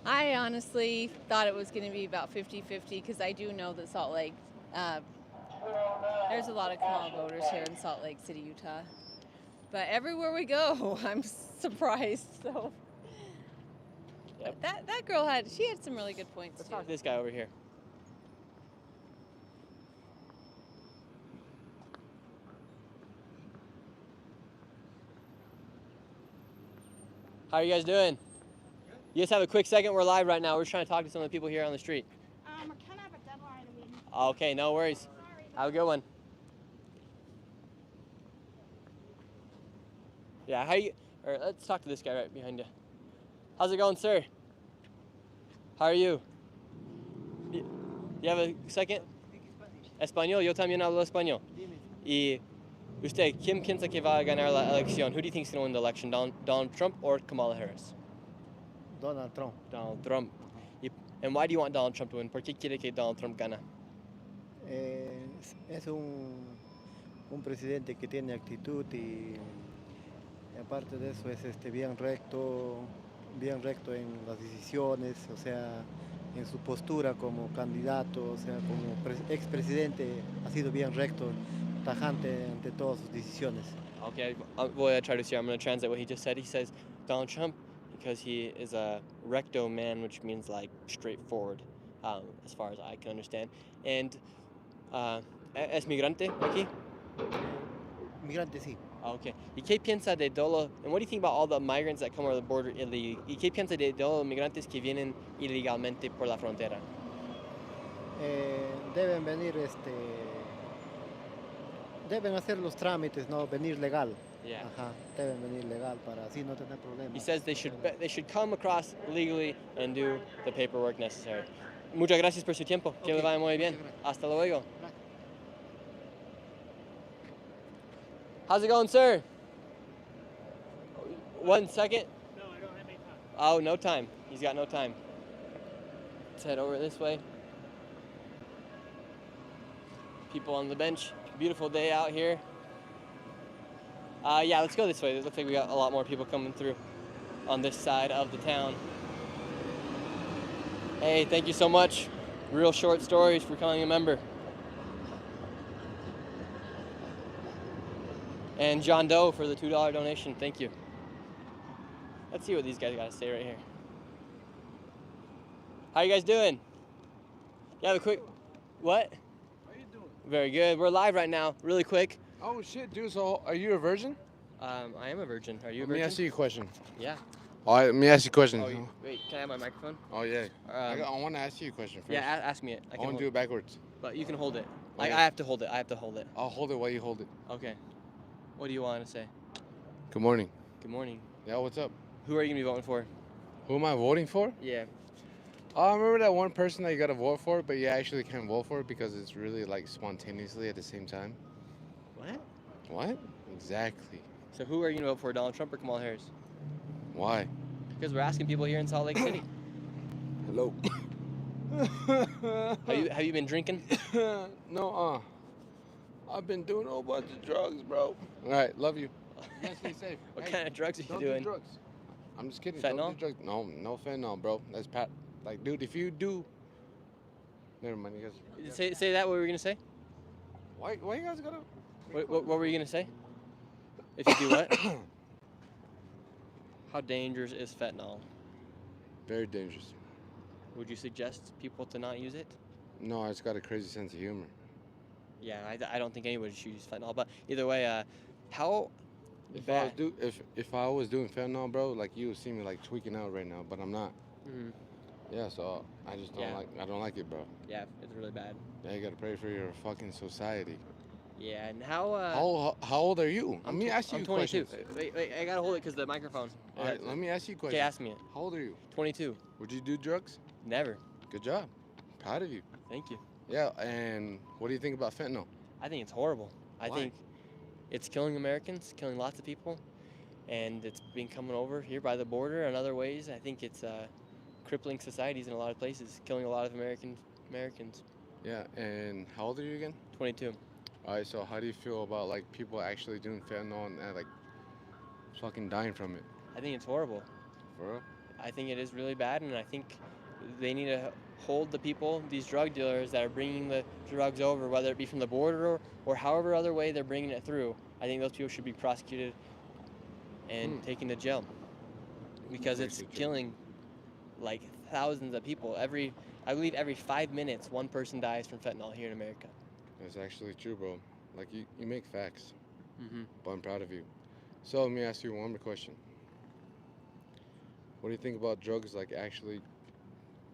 I honestly thought it was going to be about 50-50 because I do know that Salt Lake, there's a lot of Kamala voters here in Salt Lake City, Utah. But everywhere we go, I'm surprised. So Yep. that girl had some really good points. Let's talk to this guy over here. How are you guys doing? You guys have a quick second? We're live right now. We're just trying to talk to some of the people here on the street. We're kind of have a deadline to meet. Okay, no worries. Have a good one. Yeah, let's talk to this guy right behind you. How's it going, sir? How are you? You have a second? Español, yo también hablo español. Y usted, ¿quién piensa que va a ganar la elección? Who do you think is going to win the election, Donald Trump or Kamala Harris? Donald Trump. Donald Trump. And why do you want Donald Trump to win? ¿Por qué quiere que Donald Trump gane? Es un presidente que tiene actitud y aparte de eso es bien recto en las decisiones, o sea, en su postura como candidato, o sea, como expresidente ha sido bien recto, tajante ante todas sus decisiones. Okay, voy a traducir. I'm going to translate what he just said. He says Donald Trump because he is a recto man, which means like straightforward, as far as I can understand. And ¿es migrante aquí? Migrante sí. Okay. ¿Y qué piensa de todo? And what do you think about all the migrants that come over the border illegally? ¿Y qué piensa de todos los migrantes que vienen ilegalmente por la frontera? Deben venir, deben hacer los trámites, no venir legal. Yeah. Ajá, deben venir legal para así no tener problemas. He says they should come across legally and do the paperwork necessary. Muchas gracias por su tiempo. Que le vaya muy bien. Hasta luego. How's it going, sir? 1 second. No, I don't have any time. Oh, no time. He's got no time. Let's head over this way. People on the bench. Beautiful day out here. Yeah, let's go this way. It looks like we got a lot more people coming through on this side of the town. Hey, thank you so much. Real short stories for becoming a member. And John Doe for the $2 donation. Thank you. Let's see what these guys got to say right here. How you guys doing? You have a quick... What? How you doing? Very good. We're live right now. Really quick. Oh shit, dude. So are you a virgin? I am a virgin. Are you a Let virgin? me ask you a question. Yeah. All right, let me ask you a question. Oh, wait, can I have my microphone? Oh yeah. I want to ask you a question first. Yeah, ask me it. I want to do it backwards. But you can hold it. Okay. I have to hold it. I'll hold it while you hold it. Okay. What do you want to say? Good morning. Good morning. Yeah, what's up? Who are you going to be voting for? Who am I voting for? Yeah. I remember that one person that you gotta vote for, but you actually can't vote for it because it's really like spontaneously at the same time. What? What? Exactly. So who are you going to vote for, Donald Trump or Kamala Harris? Why? Because we're asking people here in Salt Lake City. Hello. Have you been drinking? No, I've been doing a whole bunch of drugs, bro. All right, love you. You guys stay safe. What kind of drugs are you don't doing? Do drugs. I'm just kidding. Fentanyl? Don't do drugs. No fentanyl, bro. That's Pat. Like, dude, if you do, never mind. You guys. Say that. What were you gonna say? Why you guys gotta? What were you gonna say? If you do what? How dangerous is fentanyl? Very dangerous. Would you suggest people to not use it? No, I just got a crazy sense of humor. Yeah, I don't think anybody should use fentanyl. But either way, how bad? If I was doing fentanyl, bro, like you would see me like tweaking out right now, but I'm not. Mm-hmm. Yeah, so I just don't I don't like it, bro. Yeah, it's really bad. Yeah, you gotta pray for your fucking society. Yeah, and how? How old are you? Let me ask you I'm 22. questions. Wait, I gotta hold it because the microphone. All right, let me ask you a question. Okay, ask me it. How old are you? 22. Would you do drugs? Never. Good job. Proud of you. Thank you. Yeah, and what do you think about fentanyl? I think it's horrible. I Why? think it's killing Americans, killing lots of people, and it's been coming over here by the border and other ways. I think it's crippling societies in a lot of places, killing a lot of Americans. Yeah, and how old are you again? 22. All right, so how do you feel about like people actually doing fentanyl and like fucking dying from it? I think it's horrible. For real? I think it is really bad, and I think they need to hold the people, these drug dealers that are bringing the drugs over, whether it be from the border or however other way they're bringing it through. I think those people should be prosecuted and taken to jail because it's killing like thousands of people. I believe every 5 minutes, one person dies from fentanyl here in America. That's actually true, bro. Like you make facts. Mm-hmm. But I'm proud of you. So let me ask you one more question. What do you think about drugs like actually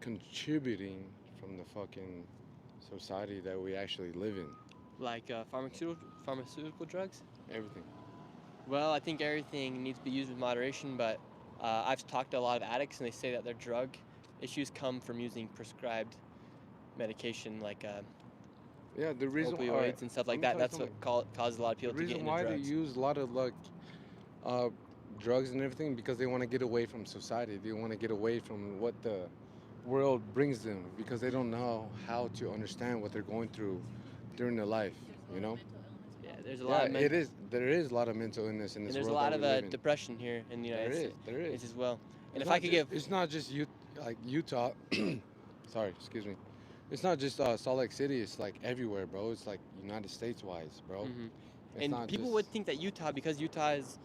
contributing from the fucking society that we actually live in? Like pharmaceutical drugs? Everything. Well, I think everything needs to be used with moderation, but I've talked to a lot of addicts and they say that their drug issues come from using prescribed medication like Yeah, the reason opioids alright, and stuff let like me that. tell you That's what causes a lot of the people to get reason into why they drugs. use a lot of like uh, drugs and everything because they want to get away from society. They want to get away from what the world brings them because they don't know how to understand what they're going through during their life. You know? Yeah, there's a Yeah, lot of it is. There is a lot of mental illness in and this there's a world lot that of we live in. depression here in the United States. There is. As well. And It's if I not could ju- give it's not just like Utah. Sorry, excuse me. It's not just Salt Lake City. It's like everywhere, bro. It's like United States wise, bro. It's and not people just, would think that Utah, because Utah is,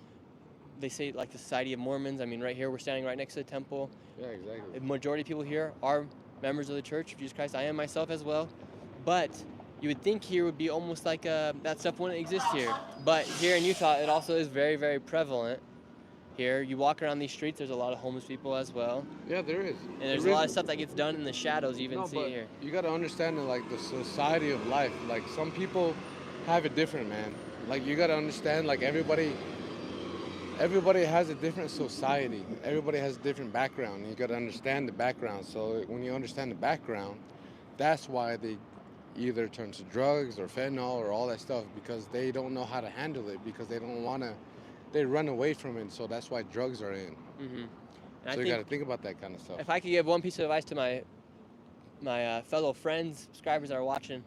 they say like the Society of Mormons. I mean, right here we're standing right next to the temple. Yeah, exactly. The majority of people here are members of the Church of Jesus Christ. I am myself as well, but you would think here would be almost like that stuff wouldn't exist here. But here in Utah, it also is very, very prevalent. Here, you walk around these streets, there's a lot of homeless people as well. Yeah, there is. And there's a lot of stuff that gets done in the shadows. You even No, see but it here. you got to understand that, like the society of life. Like some people have it different, man. Like you got to understand, like everybody has a different society. Everybody has a different background. You got to understand the background. So when you understand the background, that's why they either turn to drugs or fentanyl or all that stuff because they don't know how to handle it because they don't want to. They run away from it. So that's why drugs are in. And So you got to think about that kind of stuff. If I could give one piece of advice to my fellow friends, subscribers that are watching,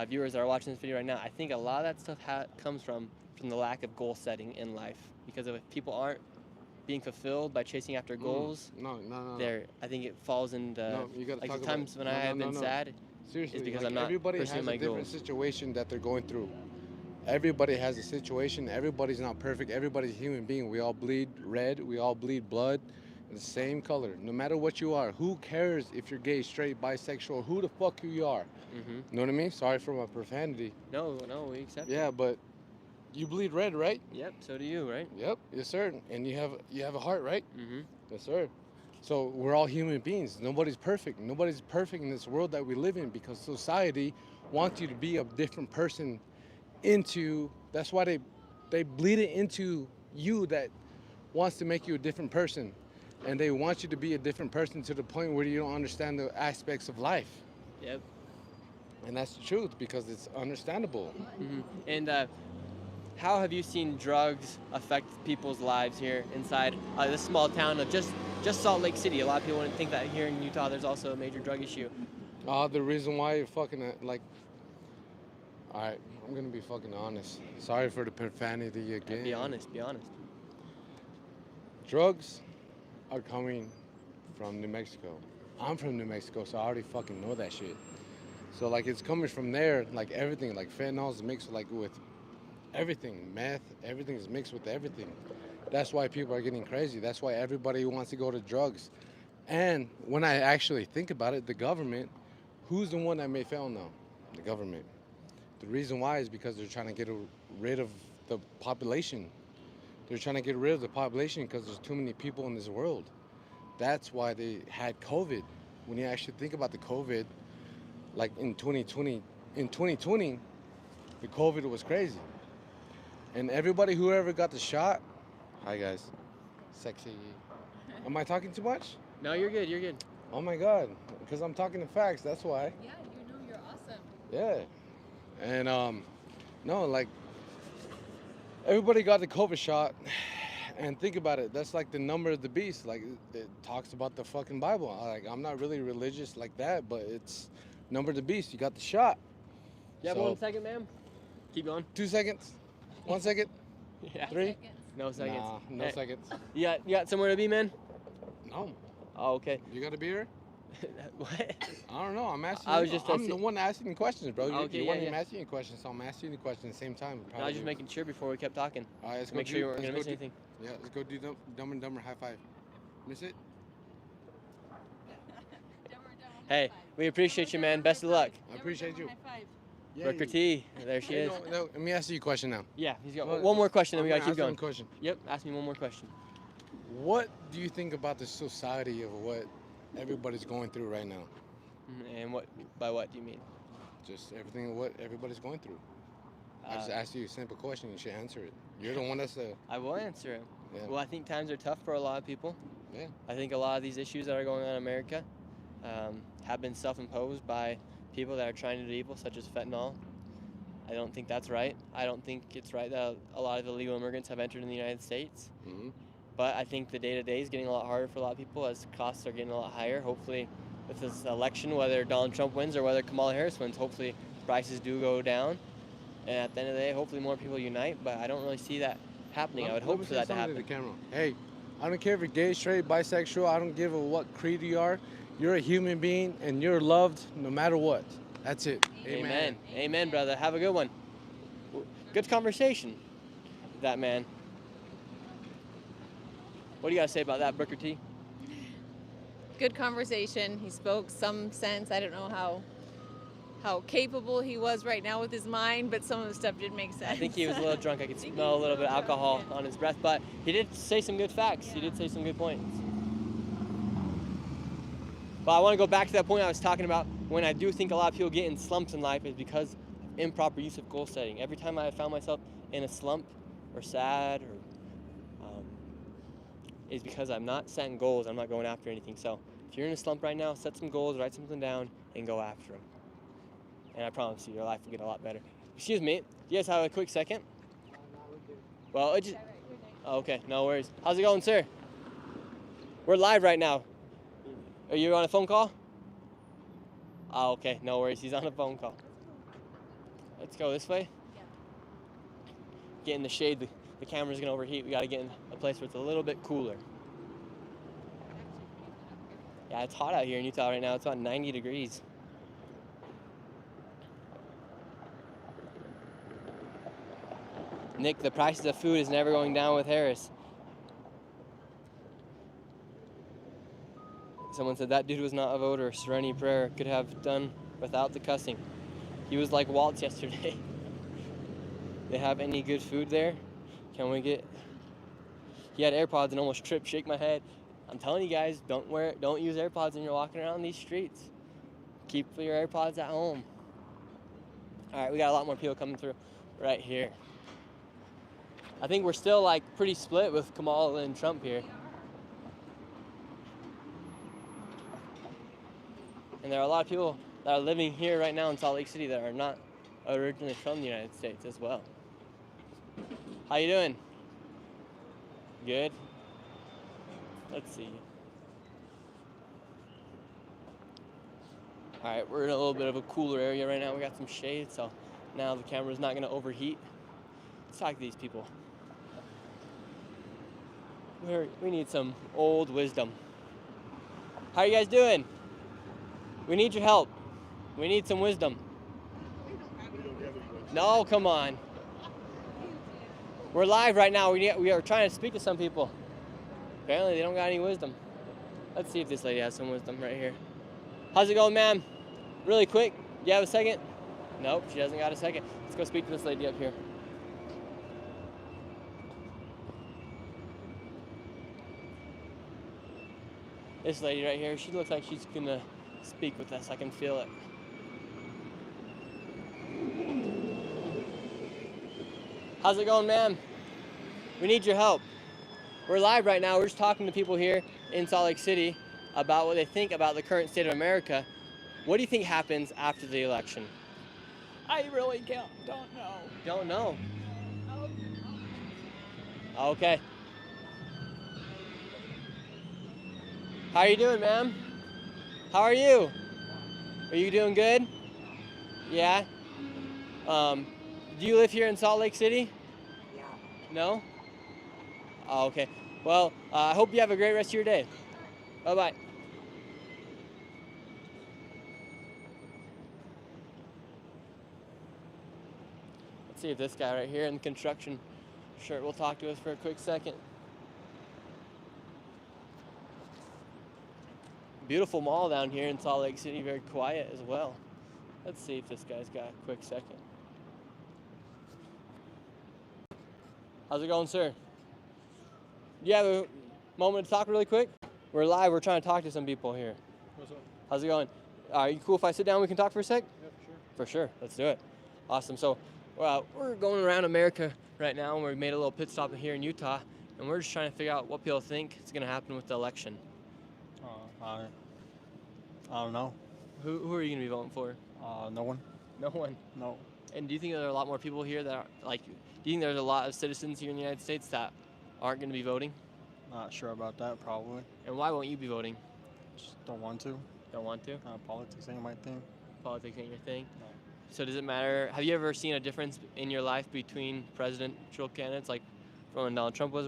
viewers that are watching this video right now, I think a lot of that stuff comes from the lack of goal setting in life. Because if people aren't being fulfilled by chasing after goals, No. I think it falls into No, you gotta like talk the times about, when I have been sad. Seriously, is because like I'm not everybody pursuing has my a different goals. situation that they're going through. Everybody has a situation. Everybody's not perfect. Everybody's a human being. We all bleed red. We all bleed blood. The same color. No matter what you are. Who cares if you're gay, straight, bisexual? Who the fuck you are? You know what I mean? Sorry for my profanity. No, we accept it. Yeah, but you bleed red, right? Yep. So do you, right? Yep. Yes, sir. And you have a heart, right? Mm-hmm. Yes, sir. So we're all human beings. Nobody's perfect. Nobody's perfect in this world that we live in because society wants you to be a different person that's why they bleed it into you that wants to make you a different person. And they want you to be a different person to the point where you don't understand the aspects of life. Yep. And that's the truth because it's understandable. And how have you seen drugs affect people's lives here inside this small town of just Salt Lake City? A lot of people wouldn't think that here in Utah there's also a major drug issue. The reason why alright, I'm gonna be fucking honest. Sorry for the profanity again. Be honest. Drugs are coming from New Mexico. I'm from New Mexico, so I already fucking know that shit. So like it's coming from there, like everything, like fentanyl's mixed like with everything, meth, everything is mixed with everything. That's why people are getting crazy. That's why everybody wants to go to drugs. And when I actually think about it, the government, who's the one that made fentanyl? The government. The reason why is because they're trying to get rid of the population. They're trying to get rid of the population because there's too many people in this world. That's why they had COVID. When you actually think about the COVID, like in 2020, the COVID was crazy. And everybody who ever got the shot, hi guys, sexy. Am I talking too much? No, you're good. Oh my God, because I'm talking the facts, that's why. Yeah, you're awesome. Yeah. And no, like everybody got the COVID shot, and think about it. That's like the number of the beast. Like it talks about the fucking Bible. Like I'm not really religious like that, but it's number of the beast. You got the shot. You have 1 second, ma'am? Keep going. 2 seconds. 1 second. Yeah. 3. No seconds. Nah, no seconds. You got somewhere to be, man? No. Oh, okay. You got a beer? What? I don't know. I'm asking. I was just. I'm the one asking the questions, bro. Okay, you yeah, weren't even yeah. asking a question, so I'm asking you the question at the same time. I was just making sure before we kept talking. All right, let's Make sure you weren't gonna miss anything. Yeah, let's go do Dumb and Dumber high five. Miss it? Hey, we appreciate you, man. Best of luck. I appreciate you. Yeah, Booker T, there she is. No, let me ask you a question now. Yeah, he's got Well, one more question, then we I'm gotta keep gonna going. ask him a question. Yep, ask me one more question. What do you think about the society of what everybody's going through right now? And by what do you mean? Just everything what everybody's going through. I just asked you a simple question. You should answer it. You're the one that's I will answer it. Yeah. Well, I think times are tough for a lot of people. Yeah. I think a lot of these issues that are going on in America have been self-imposed by people that are trying to do evil, such as fentanyl. I don't think that's right. I don't think it's right that a lot of illegal immigrants have entered in the United States. Mm-hmm. But I think the day-to-day is getting a lot harder for a lot of people as costs are getting a lot higher. Hopefully, with this election, whether Donald Trump wins or whether Kamala Harris wins, hopefully prices do go down. And at the end of the day, hopefully more people unite. But I don't really see that happening. I would hope for that to happen. The camera. Hey, I don't care if you're gay, straight, bisexual. I don't give a what creed you are. You're a human being, and you're loved no matter what. That's it. Amen. Amen, brother. Have a good one. Good conversation, that man. What do you got to say about that, Booker T? Good conversation. He spoke some sense. I don't know how capable he was right now with his mind, but some of the stuff did make sense. I think he was a little drunk. I could smell a little bit of alcohol on his breath, but he did say some good facts. He did say some good points. But I want to go back to that point I was talking about. When I do think a lot of people get in slumps in life is because of improper use of goal setting. Every time I found myself in a slump or sad or is because I'm not setting goals. I'm not going after anything. So if you're in a slump right now, set some goals, write something down, and go after them. And I promise you, your life will get a lot better. Excuse me, do you guys have a quick second? Well, it just... Oh, okay, no worries. How's it going, sir? We're live right now. Are you on a phone call? Oh, okay, no worries. He's on a phone call. Let's go this way. Get in the shade. The camera's gonna overheat. We gotta get in a place where it's a little bit cooler. Yeah, it's hot out here in Utah right now. It's about 90 degrees. Nick, the prices of food is never going down with Harris. Someone said that dude was not a voter. Serenity Prayer could have done without the cussing. He was like Waltz yesterday. They have any good food there? Can we get... He had AirPods and almost tripped. Shake my head. I'm telling you guys, don't use AirPods when you're walking around these streets. Keep your AirPods at home. All right, we got a lot more people coming through right here. I think we're still like pretty split with Kamala and Trump here. And there are a lot of people that are living here right now in Salt Lake City that are not originally from the United States as well. How you doing? Good? Let's see. All right, we're in a little bit of a cooler area right now. We got some shade, so now the camera's not gonna overheat. Let's talk to these people. We need some old wisdom. How you guys doing? We need your help. We need some wisdom. No, come on. We're live right now. We are trying to speak to some people. Apparently they don't got any wisdom. Let's see if this lady has some wisdom right here. How's it going, ma'am? Really quick, do you have a second? Nope, she doesn't got a second. Let's go speak to this lady up here. This lady right here, she looks like she's gonna speak with us. I can feel it. How's it going, ma'am? We need your help. We're live right now. We're just talking to people here in Salt Lake City about what they think about the current state of America. What do you think happens after the election? I really don't know. Don't know. Okay. How are you doing, ma'am? How are you? Are you doing good? Yeah? Do you live here in Salt Lake City? Yeah. No? Oh, okay. Well, I hope you have a great rest of your day. Bye-bye. Let's see if this guy right here in the construction shirt will talk to us for a quick second. Beautiful mall down here in Salt Lake City, very quiet as well. Let's see if this guy's got a quick second. How's it going, sir? Do you have a moment to talk really quick? We're live, we're trying to talk to some people here. What's up? How's it going? Are you cool if I sit down and we can talk for a sec? Yeah, for sure. For sure, let's do it. Awesome, so we're going around America right now and we made a little pit stop here in Utah and we're just trying to figure out what people think is gonna happen with the election. I don't know. Who are you gonna be voting for? No one. No one. No. And do you think there are a lot more people here that are like? Do you think there's a lot of citizens here in the United States that aren't going to be voting? Not sure about that, probably. And why won't you be voting? Just don't want to. Don't want to? Politics ain't my thing. Politics ain't your thing? No. So does it matter? Have you ever seen a difference in your life between presidential candidates, like from when Donald Trump was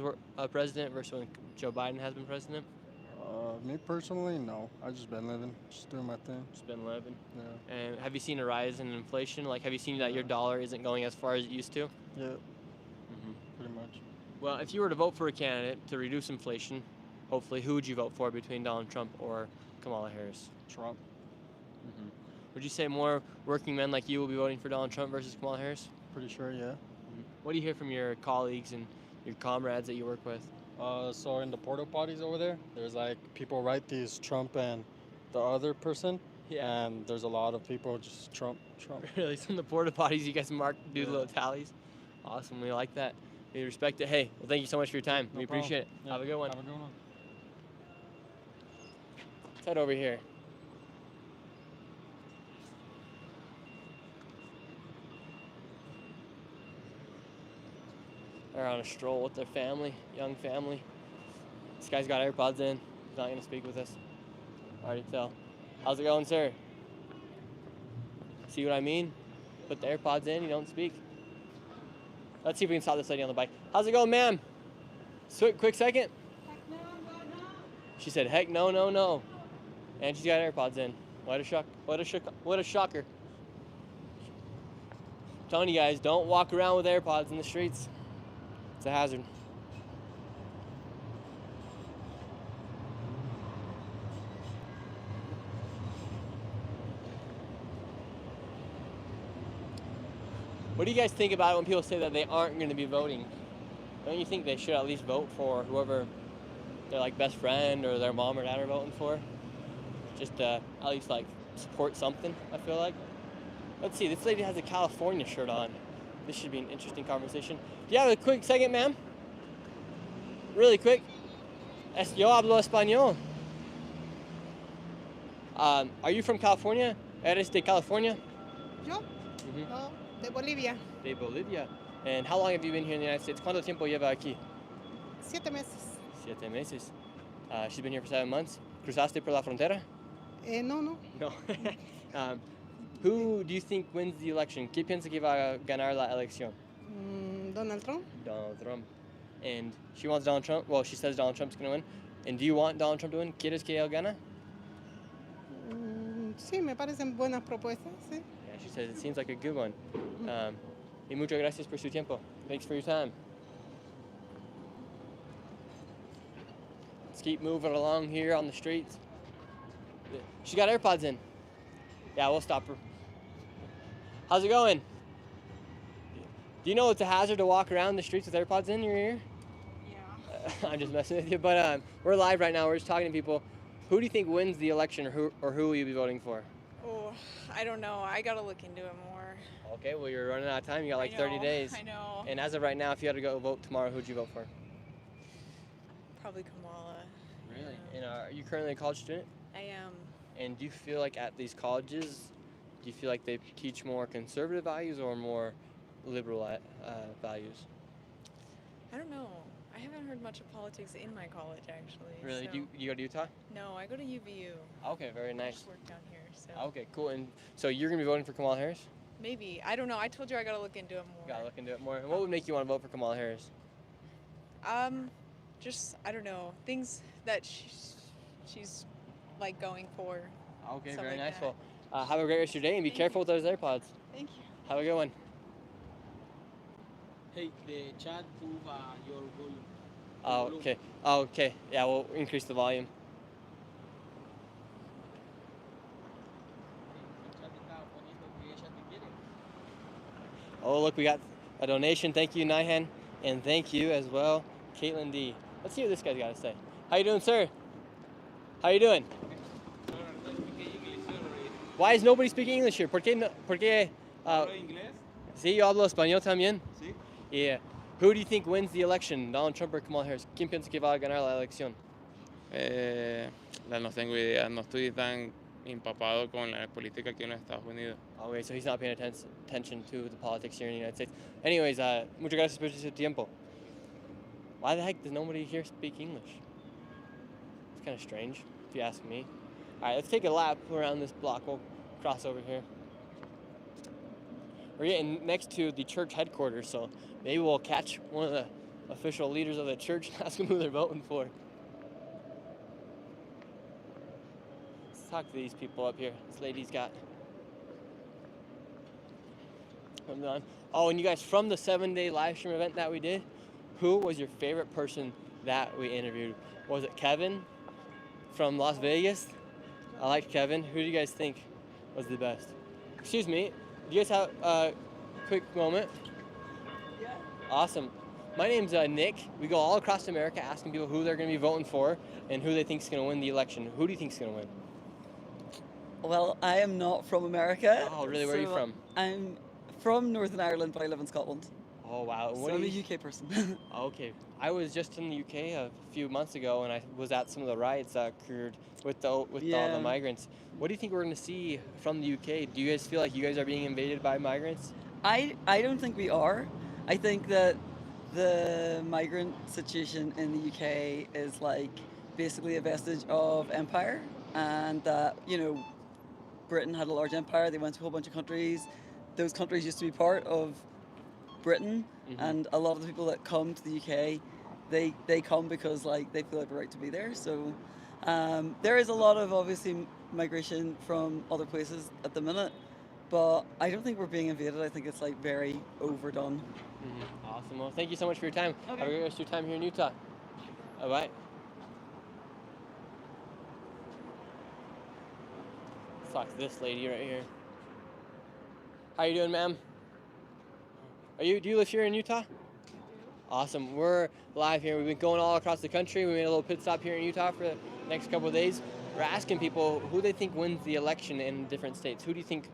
president versus when Joe Biden has been president? Me personally, no. I just been living, just doing my thing. Just been living. Yeah. And have you seen a rise in inflation? Like, have you seen that your dollar isn't going as far as it used to? Yeah. Pretty much. Well, if you were to vote for a candidate to reduce inflation, hopefully, who would you vote for between Donald Trump or Kamala Harris? Trump. Would you say more working men like you will be voting for Donald Trump versus Kamala Harris? Pretty sure, yeah. What do you hear from your colleagues and your comrades that you work with? So in the porta potties over there, there's like people write these Trump and the other person. Yeah. And there's a lot of people just Trump. Really? So in the porta potties, you guys do little tallies? Awesome. We like that. We respect it. Hey, well, thank you so much for your time. No we appreciate it. problem. Have a good one. Have a good one. Let's head over here. They're on a stroll with their family, young family. This guy's got AirPods in. He's not going to speak with us. Hard to tell. How's it going, sir? See what I mean? Put the AirPods in, you don't speak. Let's see if we can stop this lady on the bike. How's it going, ma'am? Quick second. She said, heck no, no, no. And she's got AirPods in. What a shock. What a shocker. I'm telling you guys, don't walk around with AirPods in the streets. It's a hazard. What do you guys think about it when people say that they aren't going to be voting? Don't you think they should at least vote for whoever their like best friend or their mom or dad are voting for? Just at least like support something, I feel like. Let's see, this lady has a California shirt on. This should be an interesting conversation. Do you have a quick second, ma'am? Really quick. Yo hablo español. Are you from California? ¿Eres de California? ¿Yo? No, de Bolivia. De Bolivia. And how long have you been here in the United States? ¿Cuánto tiempo lleva aquí? 7 meses. 7 meses. She's been here for 7 months. ¿Cruzaste por la frontera? No, no. No. Who do you think wins the election? ¿Quién piensa que va a ganar la elección? Donald Trump. Donald Trump. And she wants Donald Trump. Well, she says Donald Trump's going to win. And do you want Donald Trump to win? ¿Quieres que él gane? Sí, me parecen buenas propuestas, sí. Yeah, she says it seems like a good one. Y muchas gracias por su tiempo. Thanks for your time. Let's keep moving along here on the streets. She got AirPods in. Yeah, we'll stop her. How's it going? Do you know it's a hazard to walk around the streets with AirPods in your ear? Yeah. I'm just messing with you, but we're live right now. We're just talking to people. Who do you think wins the election, or who will you be voting for? Oh, I don't know. I gotta look into it more. Okay, well, you're running out of time. You got like 30 days. I know. And as of right now, if you had to go vote tomorrow, who'd you vote for? Probably Kamala. Really? And are you currently a college student? I am. And do you feel like at these colleges, do you feel like they teach more conservative values or more liberal values? I don't know. I haven't heard much of politics in my college, actually. Really? So. Do you go to Utah? No, I go to UVU. Okay, very I nice. just work down here, so. Okay, cool. And so you're going to be voting for Kamala Harris? Maybe. I don't know. I told you I gotta look into it more. Gotta look into it more. And what would make you want to vote for Kamala Harris? Just, I don't know. Things that she's like going for. Okay, Stuff very like nice. that. Well, have a great rest of your day and be careful with those AirPods. Thank you. Have a good one. Hey, the chat move your volume. Oh, okay. Oh, okay. Yeah, we'll increase the volume. Oh, look, we got a donation. Thank you, Nihan. And thank you as well, Caitlin D. Let's see what this guy's got to say. How you doing, sir? How you doing? Why is nobody speaking English here? ¿Por qué? Sí, yo hablo español también. Sí. Yeah. Who do you think wins the election, Donald Trump or Kamala Harris? ¿Quién piensa que va a ganar la elección? No tengo idea, no estoy tan empapado con la política aquí en los Estados Unidos. Okay, so he's not paying attention to the politics here in the United States. Anyways, muchas gracias por su tiempo. Why the heck does nobody here speak English? It's kind of strange, if you ask me. All right, let's take a lap around this block. We'll cross over here. We're getting next to the church headquarters, so maybe we'll catch one of the official leaders of the church and ask them who they're voting for. Let's talk to these people up here. This lady's got... Oh, and you guys, from the 7-day live stream event that we did, who was your favorite person that we interviewed? Was it Kevin from Las Vegas? I liked Kevin. Who do you guys think was the best? Excuse me, do you guys have a quick moment? Yeah. Awesome. My name's Nick. We go all across America asking people who they're going to be voting for and who they think is going to win the election. Who do you think is going to win? Well, I am not from America. Oh, really? Where are you from? I'm from Northern Ireland, but I live in Scotland. Oh, wow. So I'm a UK person. Okay. I was just in the UK a few months ago, and I was at some of the riots that occurred with all the migrants. What do you think we're going to see from the UK? Do you guys feel like you guys are being invaded by migrants? I don't think we are. I think that the migrant situation in the UK is like basically a vestige of empire, and that, you know, Britain had a large empire. They went to a whole bunch of countries. Those countries used to be part of Britain, and a lot of the people that come to the UK, they come because like they feel like the right to be there. So there is a lot of obviously migration from other places at the minute, but I don't think we're being invaded. I think it's like very overdone. Awesome. Well, thank you so much for your time. Have a great rest of your time here in Utah. Bye-bye. Let's talk to this lady right here. How you doing, ma'am? Do you live here in Utah? Awesome. We're live here. We've been going all across the country. We made a little pit stop here in Utah for the next couple of days. We're asking people who they think wins the election in different states. Who do you think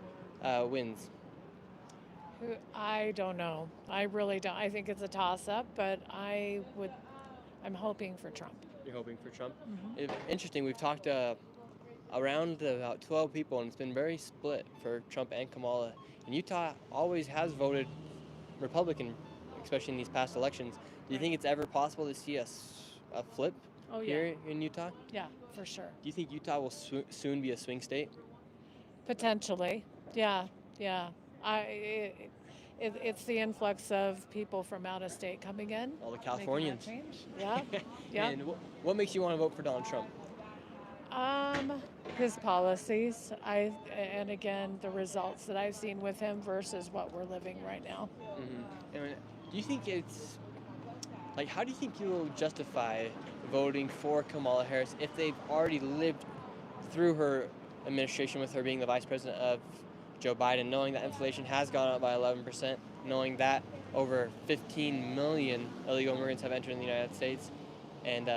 wins? I don't know. I really don't. I think it's a toss-up, but I'm hoping for Trump. You're hoping for Trump? Interesting. We've talked around about 12 people, and it's been very split for Trump and Kamala. And Utah always has voted Republican, especially in these past elections. Do you think it's ever possible to see a flip here in Utah? Yeah, for sure. Do you think Utah will soon be a swing state? Potentially. Yeah. It's the influx of people from out of state coming in. All the Californians. Making that change. Yeah. And what makes you want to vote for Donald Trump? His policies, and again, the results that I've seen with him versus what we're living right now. And do you think it's, like, how do you think you will justify voting for Kamala Harris if they've already lived through her administration with her being the vice president of Joe Biden, knowing that inflation has gone up by 11%, knowing that over 15 million illegal immigrants have entered in the United States, and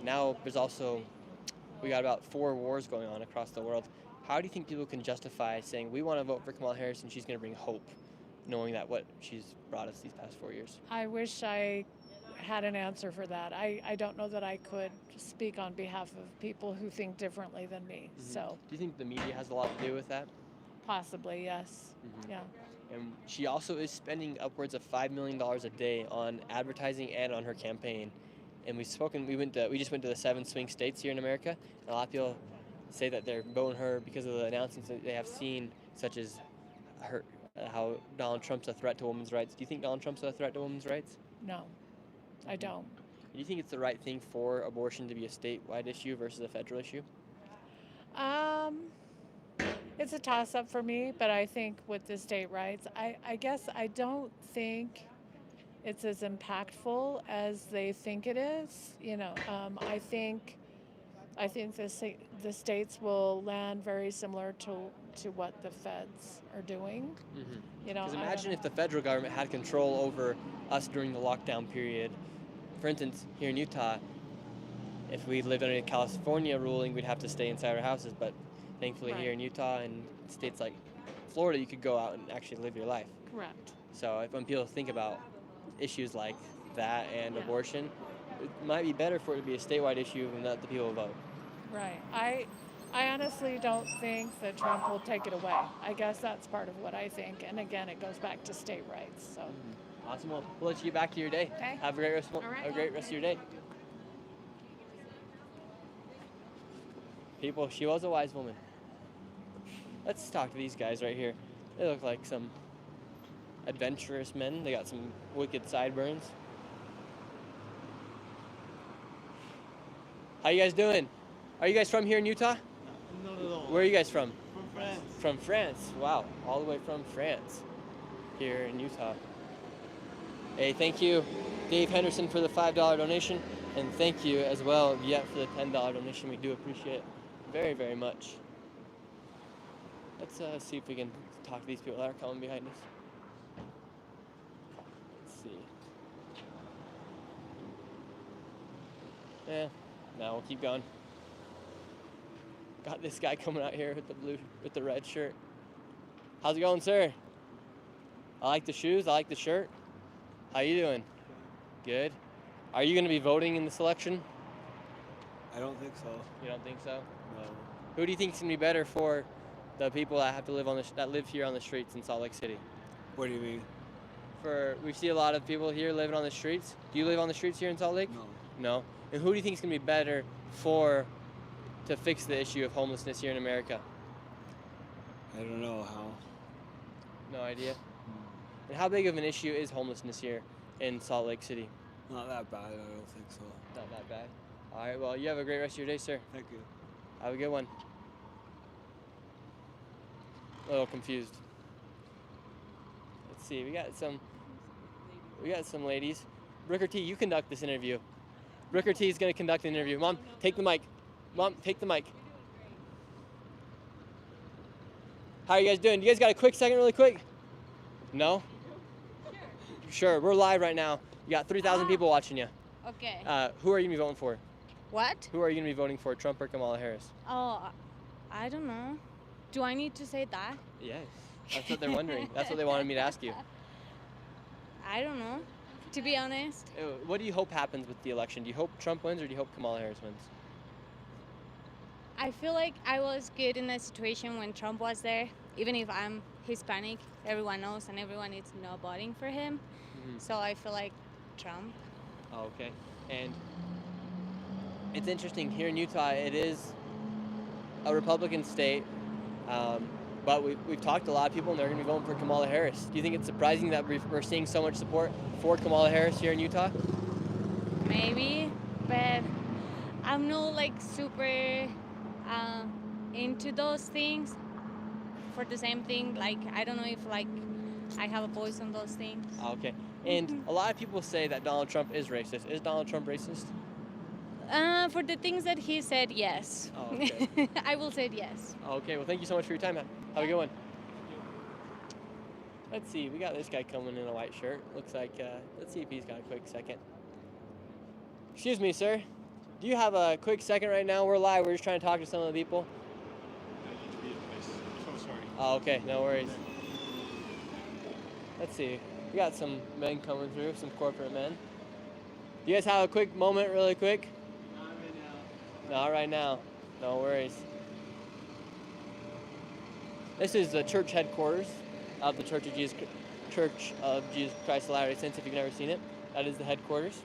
now there's also, we got about 4 wars going on across the world. How do you think people can justify saying we want to vote for Kamala Harris and she's going to bring hope, knowing that what she's brought us these past 4 years? I wish I had an answer for that. I don't know that I could speak on behalf of people who think differently than me. So do you think the media has a lot to do with that? Possibly, yes. Yeah. And she also is spending upwards of $5 million a day on advertising and on her campaign. And we just went to the 7 swing states here in America. And a lot of people say that they're voting her because of the announcements that they have seen, such as how Donald Trump's a threat to women's rights. Do you think Donald Trump's a threat to women's rights? No, I don't. Do you think it's the right thing for abortion to be a statewide issue versus a federal issue? It's a toss-up for me, but I think with the state rights, I guess I don't think it's as impactful as they think it is. You know, I think the states will land very similar to what the feds are doing. You know, because imagine if the federal government had control over us during the lockdown period. For instance, here in Utah, if we lived under a California ruling, we'd have to stay inside our houses. But thankfully, here in Utah and states like Florida, you could go out and actually live your life. Correct. So when people think about issues like that and abortion, it might be better for it to be a statewide issue and let the people vote. Right. I honestly don't think that Trump will take it away. I guess that's part of what I think. And again, it goes back to state rights. So. Awesome. Well, we'll let you get back to your day. Okay. Have a great rest. All right. A great rest of your day. People, she was a wise woman. Let's talk to these guys right here. They look like some adventurous men. They got some wicked sideburns. How you guys doing? Are you guys from here in Utah? Not at all. Where are you guys from? From France. From France. Wow, all the way from France here in Utah. Hey, thank you, Dave Henderson, for the $5 donation, and thank you as well, Viet, for the $10 donation. We do appreciate it very, very much. Let's see if we can talk to these people that are coming behind us. Let's see. Yeah, no, we'll keep going. Got this guy coming out here with the red shirt. How's it going, sir? I like the shoes. I like the shirt. How you doing? Good. Are you going to be voting in this election? I don't think so. You don't think so? No. Who do you think is going to be better for the people that have to live that live here on the streets in Salt Lake City? What do you mean? We see a lot of people here living on the streets. Do you live on the streets here in Salt Lake? No. No. And who do you think is going to be better to fix the issue of homelessness here in America? I don't know how. No idea. And how big of an issue is homelessness here in Salt Lake City? Not that bad, I don't think so. Not that bad. All right, well, you have a great rest of your day, sir. Thank you. Have a good one. A little confused. Let's see, we got some ladies. Brooker T, you conduct this interview. Brooker T is going to conduct the interview. Mom, take the mic. Mom, take the mic. How are you guys doing? You guys got a quick second really quick? No? Sure, we're live right now. You got 3,000 people watching you. Okay. Who are you going to be voting for? What? Who are you going to be voting for, Trump or Kamala Harris? Oh, I don't know. Do I need to say that? Yes. That's what they're wondering. That's what they wanted me to ask you. I don't know, to be honest. What do you hope happens with the election? Do you hope Trump wins or do you hope Kamala Harris wins? I feel like I was good in a situation when Trump was there. Even if I'm Hispanic, everyone knows and everyone is not voting for him. Mm-hmm. So I feel like Trump. Oh, okay. And it's interesting, here in Utah, it is a Republican state, but we've talked to a lot of people and they're going to be voting for Kamala Harris. Do you think it's surprising that we're seeing so much support for Kamala Harris here in Utah? Maybe, but I'm not like super into those things for the same thing. Like, I don't know if like I have a voice on those things. Okay. And a lot of people say that Donald Trump is racist. Is Donald Trump racist? For the things that he said, yes. Oh, okay. I will say yes. Okay, well, thank you so much for your time, man. Have a good one. Let's see, we got this guy coming in a white shirt. Looks like, let's see if he's got a quick second. Excuse me, sir. Do you have a quick second right now? We're live. We're just trying to talk to some of the people. I'm so sorry. Oh, okay, no worries. Let's see. We got some men coming through, some corporate men. Do you guys have a quick moment, really quick? Not right now. No worries. This is the church headquarters of the Church of Jesus Christ of Latter-day Saints, if you've never seen it. That is the headquarters.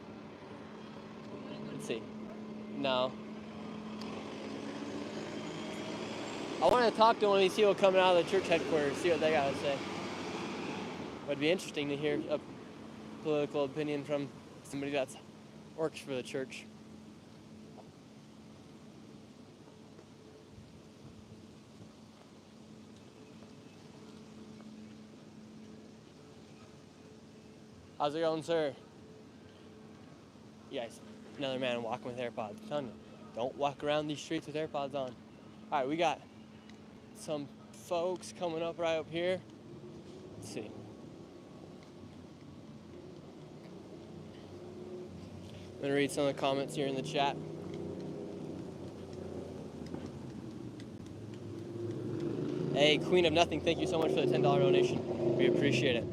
Let's see. No. I want to talk to one of these people coming out of the church headquarters, see what they got to say. It'd be interesting to hear a political opinion from somebody that works for the church. How's it going, sir? You guys, another man walking with AirPods. I'm telling you, don't walk around these streets with AirPods on. All right, we got some folks coming up right up here. Let's see. I'm going to read some of the comments here in the chat. Hey, Queen of Nothing, thank you so much for the $10 donation. We appreciate it.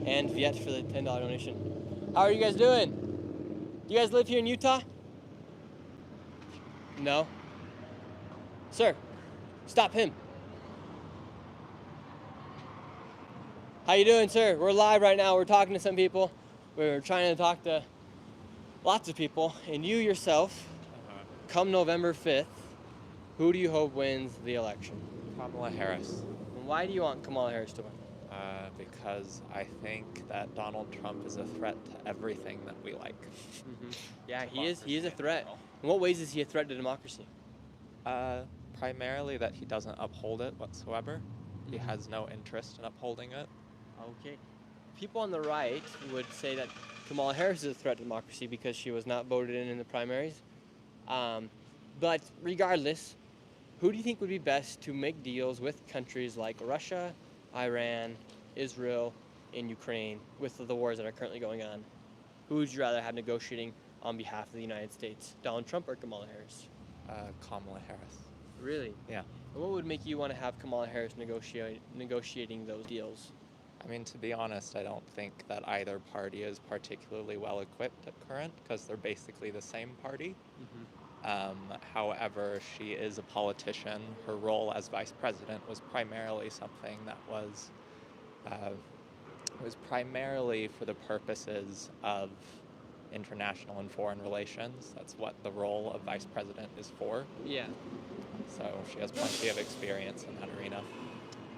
And Viet for the $10 donation. How are you guys doing? Do you guys live here in Utah? No? Sir, stop him. How you doing, sir? We're live right now. We're talking to some people. We're trying to talk to lots of people. And you yourself, come November 5th, who do you hope wins the election? Kamala Harris. And why do you want Kamala Harris to win? Because I think that Donald Trump is a threat to everything that we like. Yeah, he is. He is a threat. In what ways is he a threat to democracy? Primarily that he doesn't uphold it whatsoever. He has no interest in upholding it. Okay. People on the right would say that Kamala Harris is a threat to democracy because she was not voted in the primaries. But regardless, who do you think would be best to make deals with countries like Russia, Iran, Israel, and Ukraine with the wars that are currently going on? Who would you rather have negotiating on behalf of the United States, Donald Trump or Kamala Harris? Kamala Harris. Really? Yeah. And what would make you want to have Kamala Harris negotiating those deals? I mean, to be honest, I don't think that either party is particularly well equipped at current because they're basically the same party. However, she is a politician. Her role as vice president was primarily something that was primarily for the purposes of international and foreign relations. That's what the role of vice president is for. Yeah. So she has plenty of experience in that arena.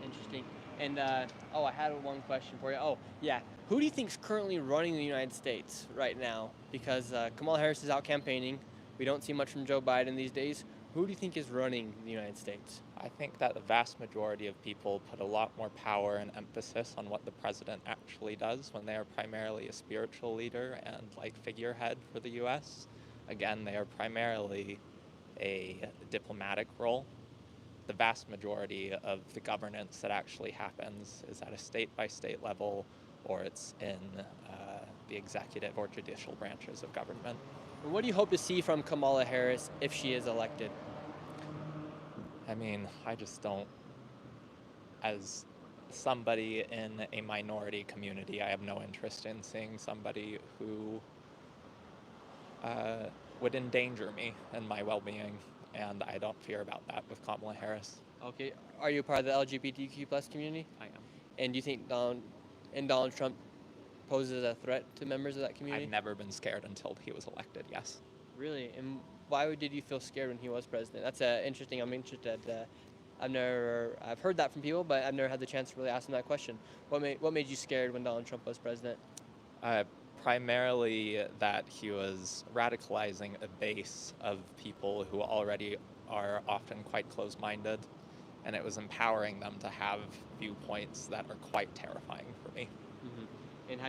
Interesting. And, I had one question for you. Oh, yeah. Who do you think is currently running the United States right now? Because Kamala Harris is out campaigning. We don't see much from Joe Biden these days. Who do you think is running the United States? I think that the vast majority of people put a lot more power and emphasis on what the president actually does when they are primarily a spiritual leader and figurehead for the U.S. Again, they are primarily a diplomatic role. The vast majority of the governance that actually happens is at a state-by-state level, or it's in the executive or judicial branches of government. And what do you hope to see from Kamala Harris if she is elected? I mean, I just don't, as somebody in a minority community, I have no interest in seeing somebody who would endanger me and my well-being, and I don't fear about that with Kamala Harris. Okay. Are you part of the LGBTQ plus community? I am. And do you think Donald Trump poses a threat to members of that community? I've never been scared until he was elected, yes. Really? And why did you feel scared when he was president? That's interesting. I'm interested. I've heard that from people, but I've never had the chance to really ask them that question. What made you scared when Donald Trump was president? Primarily that he was radicalizing a base of people who already are often quite closed-minded, and it was empowering them to have viewpoints that are quite terrifying for me. And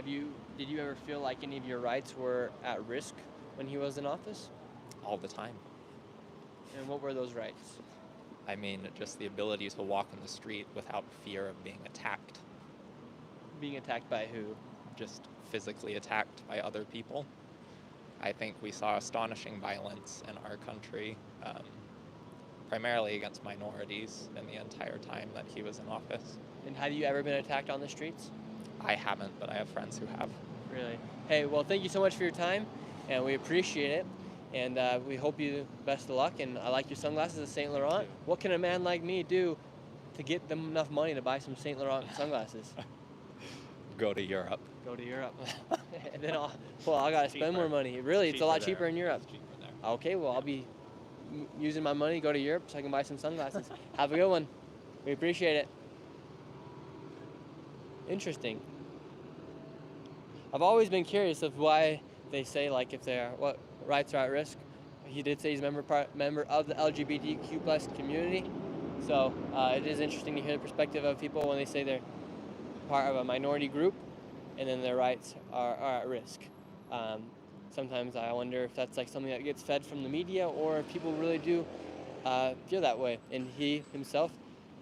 did you ever feel like any of your rights were at risk when he was in office? All the time. And what were those rights? I mean, just the ability to walk in the street without fear of being attacked. Being attacked by who? Just physically attacked by other people. I think we saw astonishing violence in our country, primarily against minorities in the entire time that he was in office. And have you ever been attacked on the streets? I haven't, but I have friends who have. Really? Hey, well, thank you so much for your time, and we appreciate it. And we hope you best of luck. And I like your sunglasses at St. Laurent. What can a man like me do to get them enough money to buy some St. Laurent sunglasses? Go to Europe. Go to Europe. And then I gotta spend more money. Really, it's a lot cheaper in Europe. It's cheaper there. Okay, well, I'll be using my money to go to Europe so I can buy some sunglasses. Have a good one. We appreciate it. Interesting. I've always been curious of why they say what rights are at risk. He did say he's a member of the LGBTQ plus community. So it is interesting to hear the perspective of people when they say they're part of a minority group and then their rights are at risk. Sometimes I wonder if that's something that gets fed from the media or if people really do feel that way. And he himself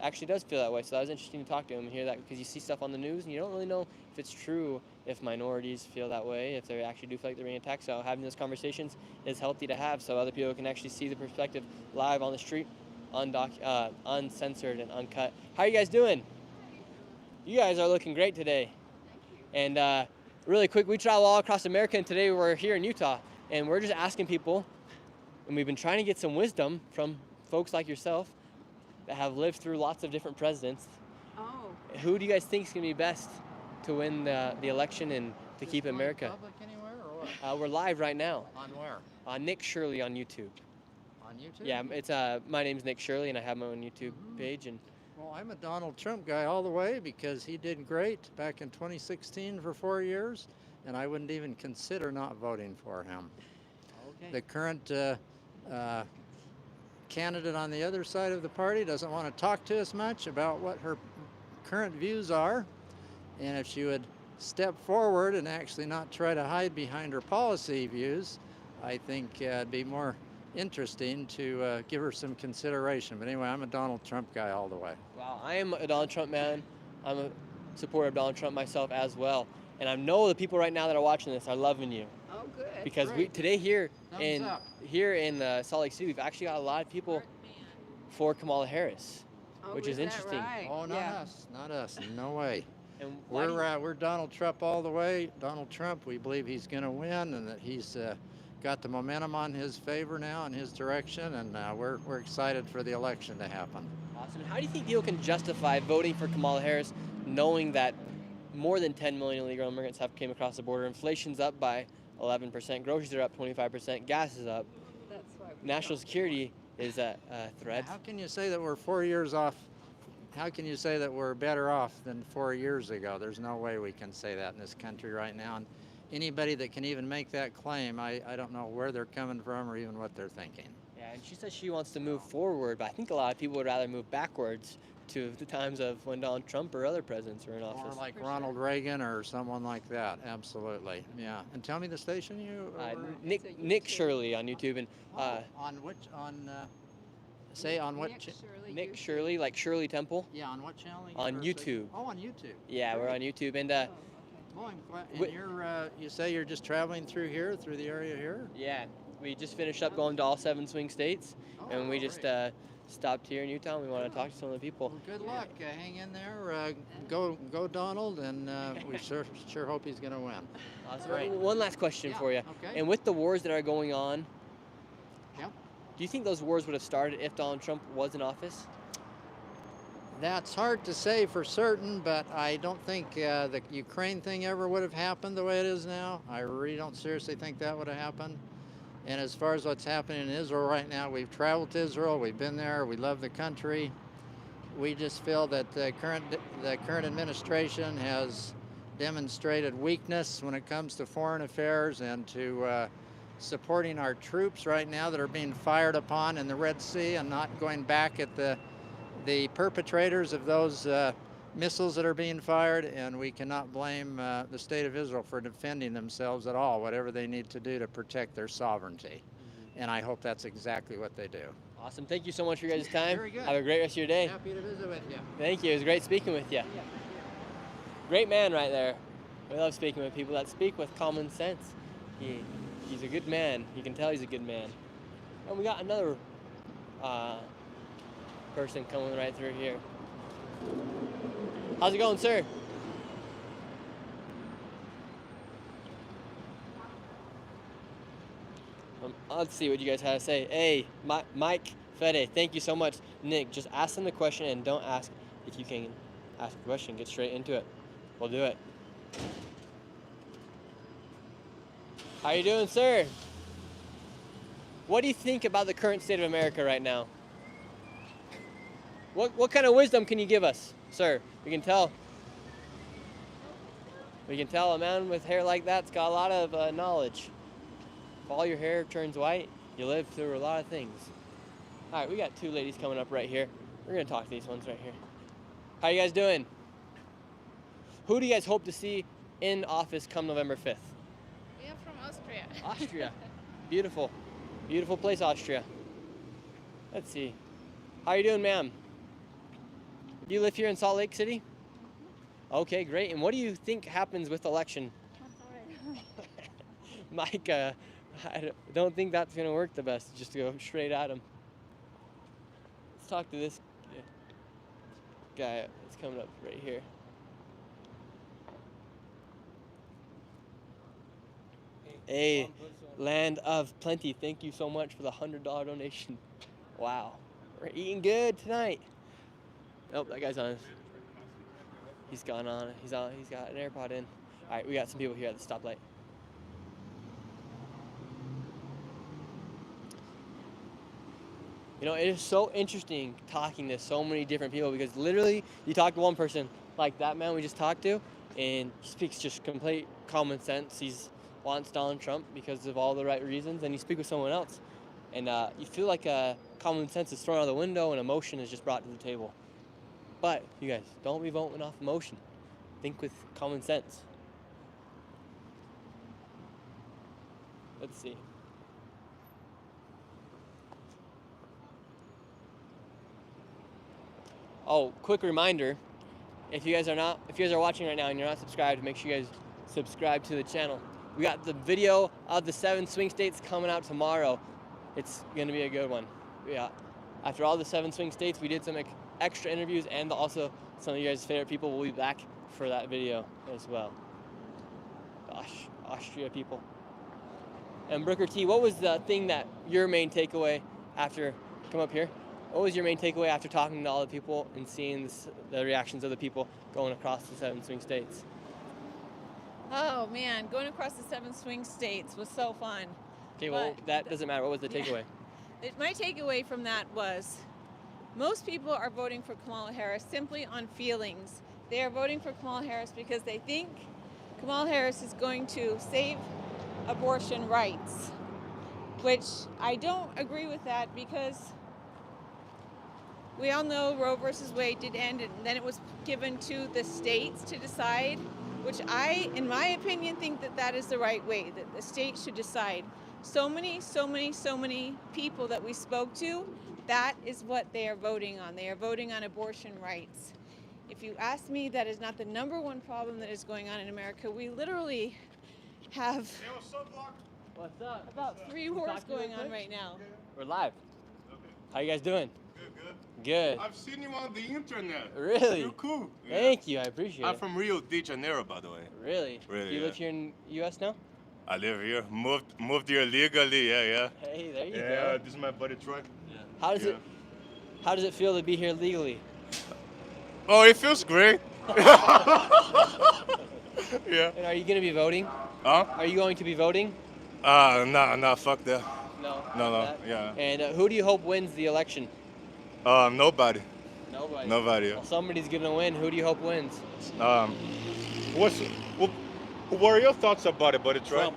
actually does feel that way. So that was interesting to talk to him and hear that, because you see stuff on the news and you don't really know if it's true, if minorities feel that way, if they actually do feel like they're being attacked. So having those conversations is healthy to have so other people can actually see the perspective live on the street, uncensored and uncut. How are you guys doing? You guys are looking great today. And really quick, we travel all across America, and today we're here in Utah, and we're just asking people, and we've been trying to get some wisdom from folks like yourself that have lived through lots of different presidents. Oh. Who do you guys think is going to be best to win the election and to keep America? Public anywhere or what? We're live right now. On where? Nick Shirley on YouTube. On YouTube? Yeah, it's my name's Nick Shirley, and I have my own YouTube page. And Well, I'm a Donald Trump guy all the way because he did great back in 2016 for 4 years, and I wouldn't even consider not voting for him. Okay. The current candidate on the other side of the party doesn't want to talk to us much about what her current views are, and if she would step forward and actually not try to hide behind her policy views, I think it'd be more interesting to give her some consideration. But anyway, I'm a Donald Trump guy all the way. wow, I am a Donald Trump man. I'm a supporter of Donald Trump myself as well. And I know the people right now that are watching this are loving you. Oh, good. Because today here in Salt Lake City, we've actually got a lot of people for Kamala Harris, which is interesting. Oh, not us, not us, no way. And We're Donald Trump all the way. Donald Trump, we believe he's going to win and that he's got the momentum on his favor now in his direction, and we're excited for the election to happen. Awesome. How do you think people can justify voting for Kamala Harris, knowing that more than 10 million illegal immigrants have came across the border? Inflation's up by 11%, groceries are up 25%, gas is up. National security is a threat. How can you say that we're 4 years off? How can you say that we're better off than 4 years ago? There's no way we can say that in this country right now. And anybody that can even make that claim, I don't know where they're coming from or even what they're thinking. Yeah, and she says she wants to move forward, but I think a lot of people would rather move backwards to the times of when Donald Trump or other presidents were in office. Or like Ronald Reagan or someone like that, absolutely, yeah. And tell me the station you... Nick Shirley on YouTube. And on which, say on what... Nick Shirley, like Shirley Temple. Yeah, on what channel? On YouTube. Oh, on YouTube. Yeah, we're on YouTube. And well, I'm glad. And you say you're just traveling through here, through the area here? Yeah, we just finished up going to all 7 swing states, and we just stopped here in Utah. And we want to talk to some of the people. Well, good luck. Hang in there. Go Donald, and we sure hope he's going to win. Awesome. Right. One last question for you. Okay. And with the wars that are going on, Yep. do you think those wars would have started if Donald Trump was in office? That's hard to say for certain, but I don't think the Ukraine thing ever would have happened the way it is now. I really don't seriously think that would have happened. And as far as what's happening in Israel right now, we've traveled to Israel, we've been there, we love the country. We just feel that the current administration has demonstrated weakness when it comes to foreign affairs and to supporting our troops right now that are being fired upon in the Red Sea and not going back at the perpetrators of those missiles that are being fired, and we cannot blame the state of Israel for defending themselves at all, whatever they need to do to protect their sovereignty. And I hope that's exactly what they do. Awesome. Thank you so much for your guys' time. Very good. Have a great rest of your day. Happy to visit with you. Thank you. It was great speaking with you. Great man right there. We love speaking with people that speak with common sense. He's a good man. You can tell he's a good man. And we got another person coming right through here. How's it going, sir? Let's see what you guys have to say. Hey, Mike Fede, thank you so much. Nick, just ask them the question and don't ask if you can ask a question. Get straight into it. We'll do it. How you doing, sir? What do you think about the current state of America right now? What kind of wisdom can you give us, sir? We can tell a man with hair like that's got a lot of knowledge. If all your hair turns white, you live through a lot of things. All right, we got two ladies coming up right here. We're gonna talk to these ones right here. How you guys doing? Who do you guys hope to see in office come November 5th? We are from Austria. Austria. Beautiful. Beautiful place, Austria. Let's see. How you doing, ma'am? You live here in Salt Lake City? Okay, great. And what do you think happens with the election? Mike, I don't think that's going to work the best, just to go straight at him. Let's talk to this guy that's coming up right here. Hey, Land of Plenty, thank you so much for the $100 donation. Wow. We're eating good tonight. Nope, that guy's on. He's gone on. He's on. He's got an AirPod in. All right, we got some people here at the stoplight. You know, it is so interesting talking to so many different people because literally you talk to one person like that man we just talked to, and he speaks just complete common sense. He's wants Donald Trump because of all the right reasons, and you speak with someone else, and you feel like common sense is thrown out the window and emotion is just brought to the table. But you guys, don't be voting off emotion. Think with common sense. Let's see. Oh, quick reminder, if you guys are watching right now and you're not subscribed, make sure you guys subscribe to the channel. We got the video of the 7 swing states coming out tomorrow. It's gonna be a good one. Yeah. After all the 7 swing states, we did some extra interviews, and also some of you guys' favorite people will be back for that video as well. Gosh, Austria people. And Brooker T, what was the thing that your main takeaway after, come up here, what was your main takeaway after talking to all the people and seeing the reactions of the people going across the 7 swing states? Oh man, going across the 7 swing states was so fun. Okay, well, that doesn't matter. What was the takeaway? My takeaway from that was most people are voting for Kamala Harris simply on feelings. They are voting for Kamala Harris because they think Kamala Harris is going to save abortion rights, which I don't agree with that because we all know Roe versus Wade did end, and then it was given to the states to decide, which I, in my opinion, think that that is the right way, that the states should decide. So many people that we spoke to, that is what they are voting on. They are voting on abortion rights. If you ask me, that is not the #1 problem that is going on in America. We literally have What's up? about 3 wars going on right now. We're live. How you guys doing? Good. Good. I've seen you on the internet. Really? You're cool. Yeah. Thank you. I appreciate I'm it. from Rio de Janeiro, by the way. Really? Really, Do you yeah. live here in U.S. now? I live here. Moved here legally. Yeah. Hey, there you go. Yeah, this is my buddy Troy. Yeah. How does it feel to be here legally? Oh, it feels great. Yeah. And are you going to be voting? Huh? Are you going to be voting? Nah, fuck that. No. No, yeah. And who do you hope wins the election? Nobody. Nobody. Yeah. Well, somebody's going to win. Who do you hope wins? What are your thoughts about it, buddy Troy? Trump.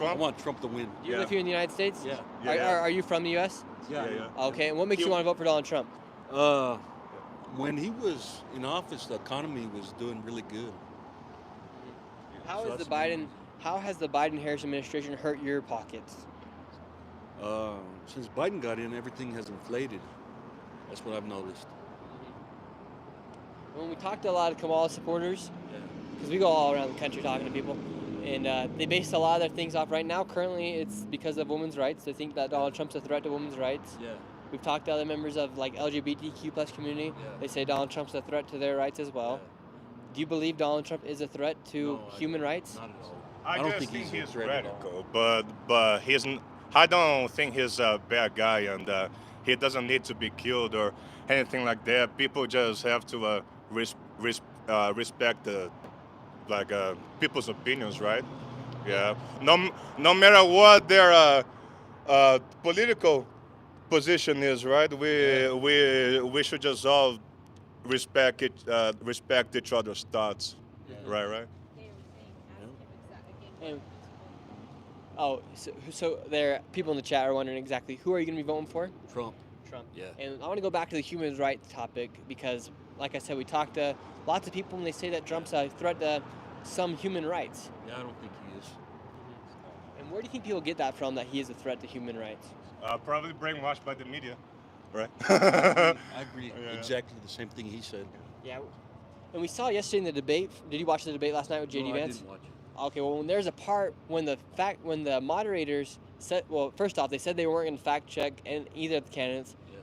I want Trump to win. Do you live here in the United States? Yeah. Are you from the U.S.? Yeah. Okay, and what makes you want to vote for Donald Trump? When he was in office, the economy was doing really good. How So has that's the Biden-Harris administration hurt your pockets? Since Biden got in, everything has inflated. That's what I've noticed. When we talked to a lot of Kamala supporters, because we go all around the country talking to people, and they base a lot of their things off right now. Currently, it's because of women's rights. They think that Donald Trump's a threat to women's rights. Yeah. We've talked to other members of like LGBTQ plus community. They say Donald Trump's a threat to their rights as well. Do you believe Donald Trump is a threat to human rights? Not at all. I don't just think think he's a threat at all. radical, but I don't think he's a bad guy, and he doesn't need to be killed or anything like that. People just have to respect the people's opinions, right? Yeah. No matter what their political position is, right? We should just all respect each other's thoughts, right? And, so there are people in the chat are wondering exactly who are you going to be voting for? Trump. Yeah. And I want to go back to the human rights topic because, like I said, we talked to lots of people and they say that Trump's a threat to some human rights. Yeah, I don't think he is. And where do you think people get that from, that he is a threat to human rights? Probably brainwashed by the media, right? I agree. Yeah. Exactly the same thing he said. Yeah. And we saw yesterday in the debate. Did you watch the debate last night with JD No, Vance? I didn't watch it. Okay, well, when there's a part when the moderators said, well, first off, they said they weren't going to fact check either of the candidates. Yeah.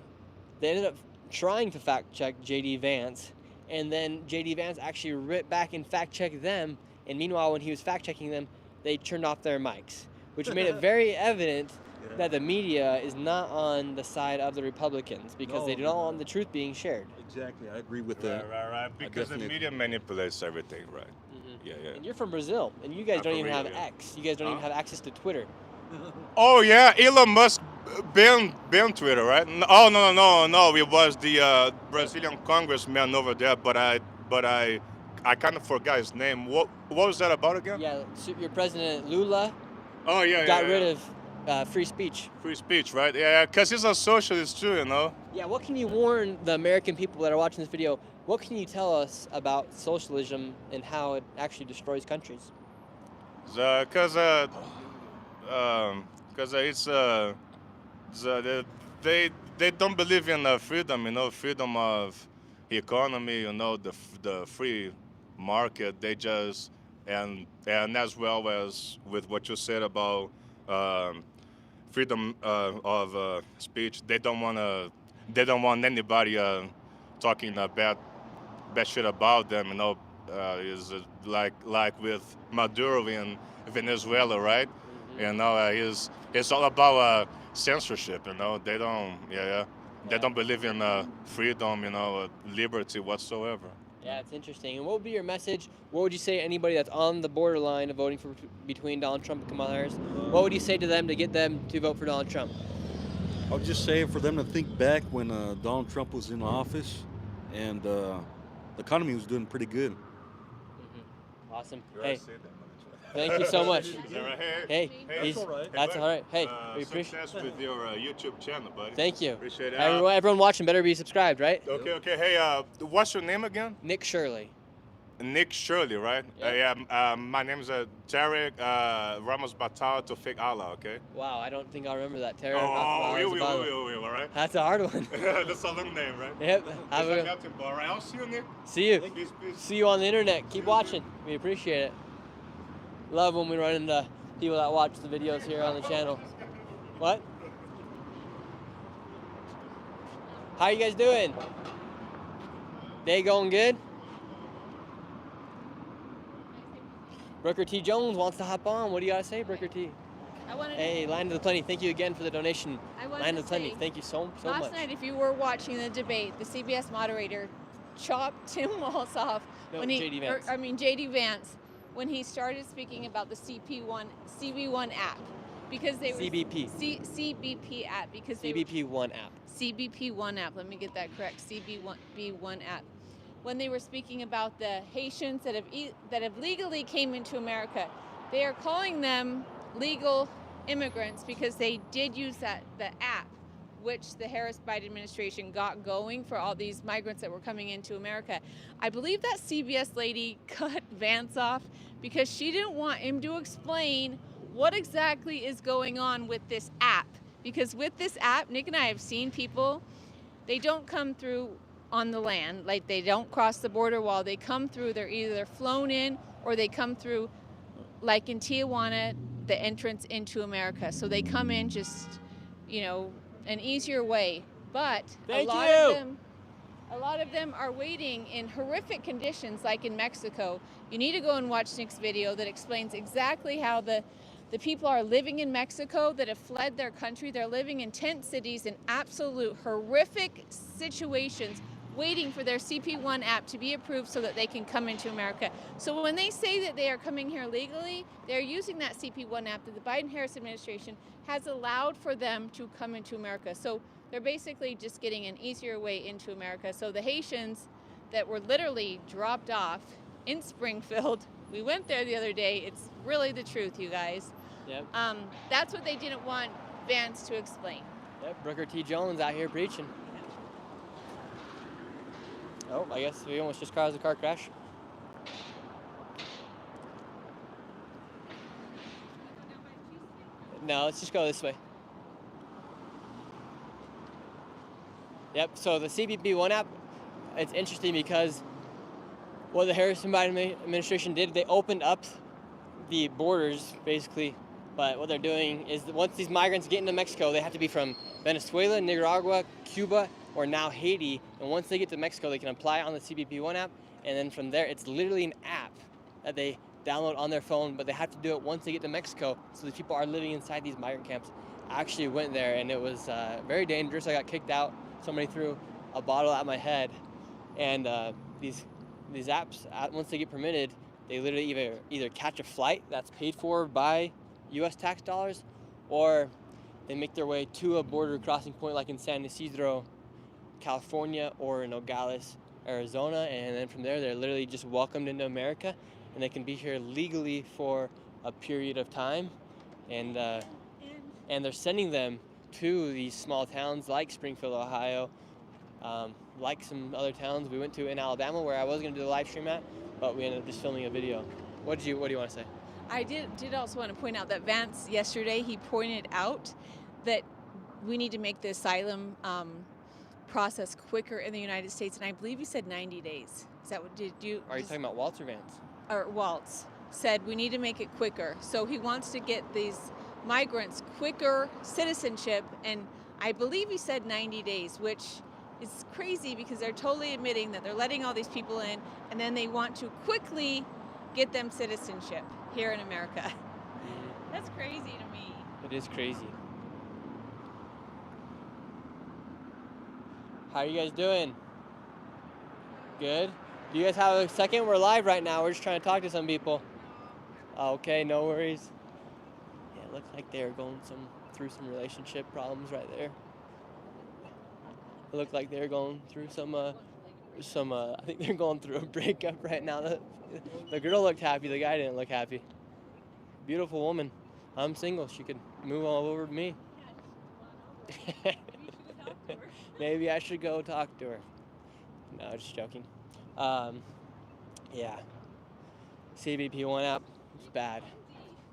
They ended up trying to fact check JD Vance, and then JD Vance actually ripped back and fact checked them. And meanwhile, when he was fact checking them, they turned off their mics, which made it very evident that the media is not on the side of the Republicans because they do not want the truth being shared. Exactly, I agree with that. Right. Because the media manipulates everything, right? Yeah. And you're from Brazil, and you guys don't from even have Rio, yeah. X. You guys don't even have access to Twitter. Oh yeah, Elon Musk banned Twitter, right? No. It was the Brazilian congressman over there, but I kind of forgot his name. What was that about again? Yeah, so your president Lula. Oh yeah. Got rid of free speech. Free speech, right? Yeah, because he's a socialist too, you know. Yeah, what can you warn the American people that are watching this video? What can you tell us about socialism and how it actually destroys countries? Because they don't believe in freedom, you know, freedom of economy, you know, the free market. They just and as well as with what you said about freedom of speech, they don't want anybody talking bad shit about them, you know. Is like with Maduro in Venezuela, right? You know, it's all about censorship. You know, they don't, they don't believe in freedom, you know, liberty whatsoever. Yeah, it's interesting. And what would be your message? What would you say to anybody that's on the borderline of voting for between Donald Trump and Kamala Harris? What would you say to them to get them to vote for Donald Trump? I would just say for them to think back when Donald Trump was in office, and the economy was doing pretty good. Awesome. Hey, thank you so much. Hey, that's all right. Hey, we appreciate success with your YouTube channel, buddy. Thank you. Appreciate it. Everyone watching better be subscribed, right? Okay. Hey, what's your name again? Nick Shirley. Nick Shirley, right? My name is Tarek Ramos Batal to Fake Allah, okay? Wow, I don't think I'll remember that. Tarek. We will, all right? That's a hard one. That's a long name, right? Yep. Have a melting bar, right? I'll see you, Nick. See you. Peace. See you on the internet. Keep watching. We appreciate it. Love when we run into people that watch the videos here on the channel. What? How you guys doing? Day going good? Brooker T. Jones wants to hop on. What do you gotta say, Brooker T? Hey, Land of the Plenty, thank you again for the donation. Land of the Plenty, thank you so much. Last night, if you were watching the debate, the CBS moderator chopped Tim Walz off when he, J.D. Vance. J.D. Vance, when he started speaking about the CB1 app, because they were CBP app because they CBP1 app. CBP1 app. Let me get that correct. CBP1 app. When they were speaking about the Haitians that have legally came into America, they are calling them legal immigrants because they did use the app, which the Harris-Biden administration got going for all these migrants that were coming into America. I believe that CBS lady cut Vance off because she didn't want him to explain what exactly is going on with this app. Because with this app, Nick and I have seen people, they don't come through on the land, like they don't cross the border wall. They come through, they're either flown in or they come through, like in Tijuana, the entrance into America. So they come in just, you know, an easier way. But a lot of them are waiting in horrific conditions, like in Mexico. You need to go and watch Nick's video that explains exactly how the people are living in Mexico that have fled their country. They're living in tent cities in absolute horrific situations, waiting for their CP1 app to be approved so that they can come into America. So when they say that they are coming here legally, they're using that CP1 app that the Biden-Harris administration has allowed for them to come into America. So they're basically just getting an easier way into America. So the Haitians that were literally dropped off in Springfield, we went there the other day. It's really the truth, you guys. Yep. That's what they didn't want Vance to explain. Yep, Brooker T. Jones out here preaching. Oh, I guess we almost just caused a car crash. No, let's just go this way. Yep, so the CBP1 app, it's interesting because what the Harris-Biden administration did, they opened up the borders, basically, but what they're doing is that once these migrants get into Mexico, they have to be from Venezuela, Nicaragua, Cuba, or now Haiti, and once they get to Mexico, they can apply on the CBP1 app, and then from there, it's literally an app that they download on their phone, but they have to do it once they get to Mexico, so these people are living inside these migrant camps, actually went there, and it was very dangerous. I got kicked out. Somebody threw a bottle at my head, and these apps, once they get permitted, they literally either catch a flight that's paid for by U.S. tax dollars, or they make their way to a border crossing point like in San Isidro, California, or in Nogales, Arizona, and then from there they're literally just welcomed into America, and they can be here legally for a period of time, and they're sending them to these small towns like Springfield, Ohio, like some other towns we went to in Alabama where I was going to do the live stream at, but we ended up just filming a video. What do you want to say? I did also want to point out that Vance yesterday, he pointed out that we need to make the asylum process quicker in the United States, and I believe he said 90 days. Is that what did you? Are you talking about Waltz or Vance? Or Waltz said we need to make it quicker. So he wants to get these migrants quicker citizenship, and I believe he said 90 days, which is crazy because they're totally admitting that they're letting all these people in, and then they want to quickly get them citizenship here in America. That's crazy to me. It is crazy. How are you guys doing? Good? Do you guys have a second? We're live right now. We're just trying to talk to some people. Okay, no worries. Yeah, it looks like they're going through some relationship problems right there. It looked like they're going through I think they're going through a breakup right now. The girl looked happy, the guy didn't look happy. Beautiful woman. I'm single. She could move all over to me. Maybe I should go talk to her. No, just joking. Yeah. CBP went up. It's bad.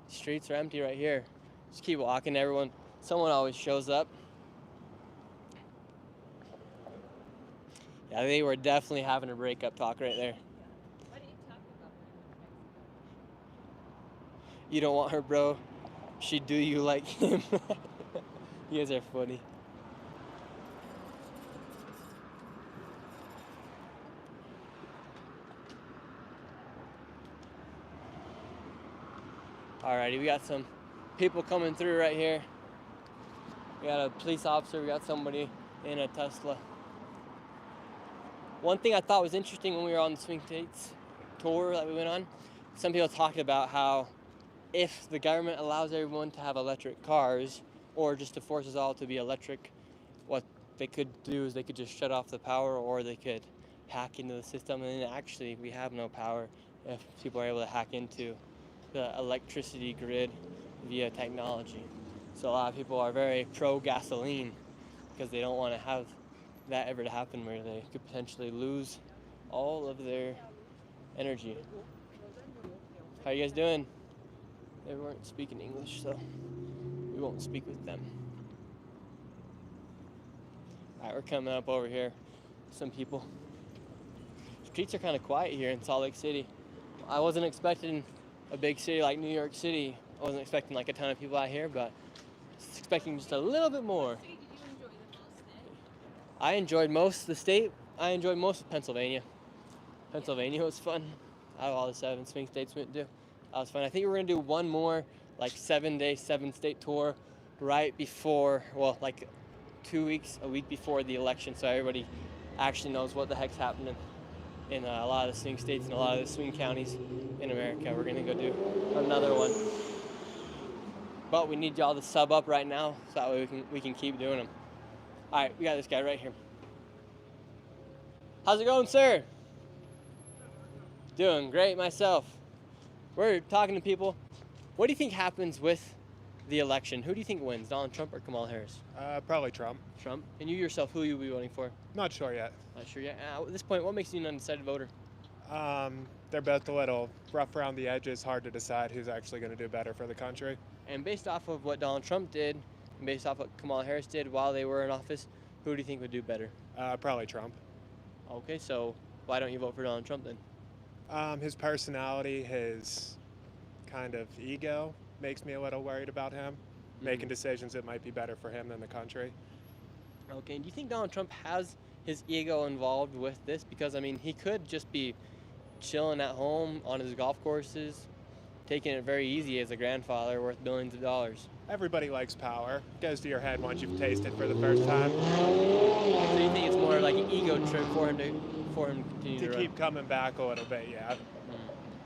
Streets are empty right here. Just keep walking, everyone. Someone always shows up. Yeah, they were definitely having a breakup talk right there. You don't want her, bro. She'd do you like him. You guys are funny. Alrighty, we got some people coming through right here. We got a police officer, we got somebody in a Tesla. One thing I thought was interesting when we were on the Swing States tour that we went on, some people talked about how if the government allows everyone to have electric cars, or just to force us all to be electric, what they could do is they could just shut off the power, or they could hack into the system, and then actually we have no power if people are able to hack into the electricity grid via technology. So a lot of people are very pro-gasoline because they don't want to have that ever to happen where they could potentially lose all of their energy. How you guys doing? They weren't speaking English, so we won't speak with them. Alright, we're coming up over here. Some people. Streets are kind of quiet here in Salt Lake City. I wasn't expecting a big city like New York City. I wasn't expecting like a ton of people out here, but expecting just a little bit more. I enjoyed most of the state. I enjoyed most of Pennsylvania. Pennsylvania was fun. Out of all the 7 swing states we went to, that was fun. I think we're gonna do one more like 7-day, 7-state tour right before, well, like a week before the election, so everybody actually knows what the heck's happening in a lot of the swing states and a lot of the swing counties in America. We're gonna go do another one. But we need y'all to sub up right now so that way we can keep doing them. All right, we got this guy right here. How's it going, sir? Doing great myself. We're talking to people. What do you think happens with the election? Who do you think wins, Donald Trump or Kamala Harris? Probably Trump. Trump. And you yourself, who will you be voting for? Not sure yet. Not sure yet. At this point, what makes you an undecided voter? They're both a little rough around the edges, hard to decide who's actually going to do better for the country. And based off of what Donald Trump did, and based off what Kamala Harris did while they were in office, who do you think would do better? Probably Trump. Okay, so why don't you vote for Donald Trump then? His personality, his kind of ego makes me a little worried about him, making decisions that might be better for him than the country. Okay, and do you think Donald Trump has his ego involved with this? Because, I mean, he could just be chilling at home on his golf courses, taking it very easy as a grandfather worth billions of dollars. Everybody likes power. It goes to your head once you've tasted for the first time. So you think it's more like an ego trip for him to continue to To run? keep coming back a little bit, yeah.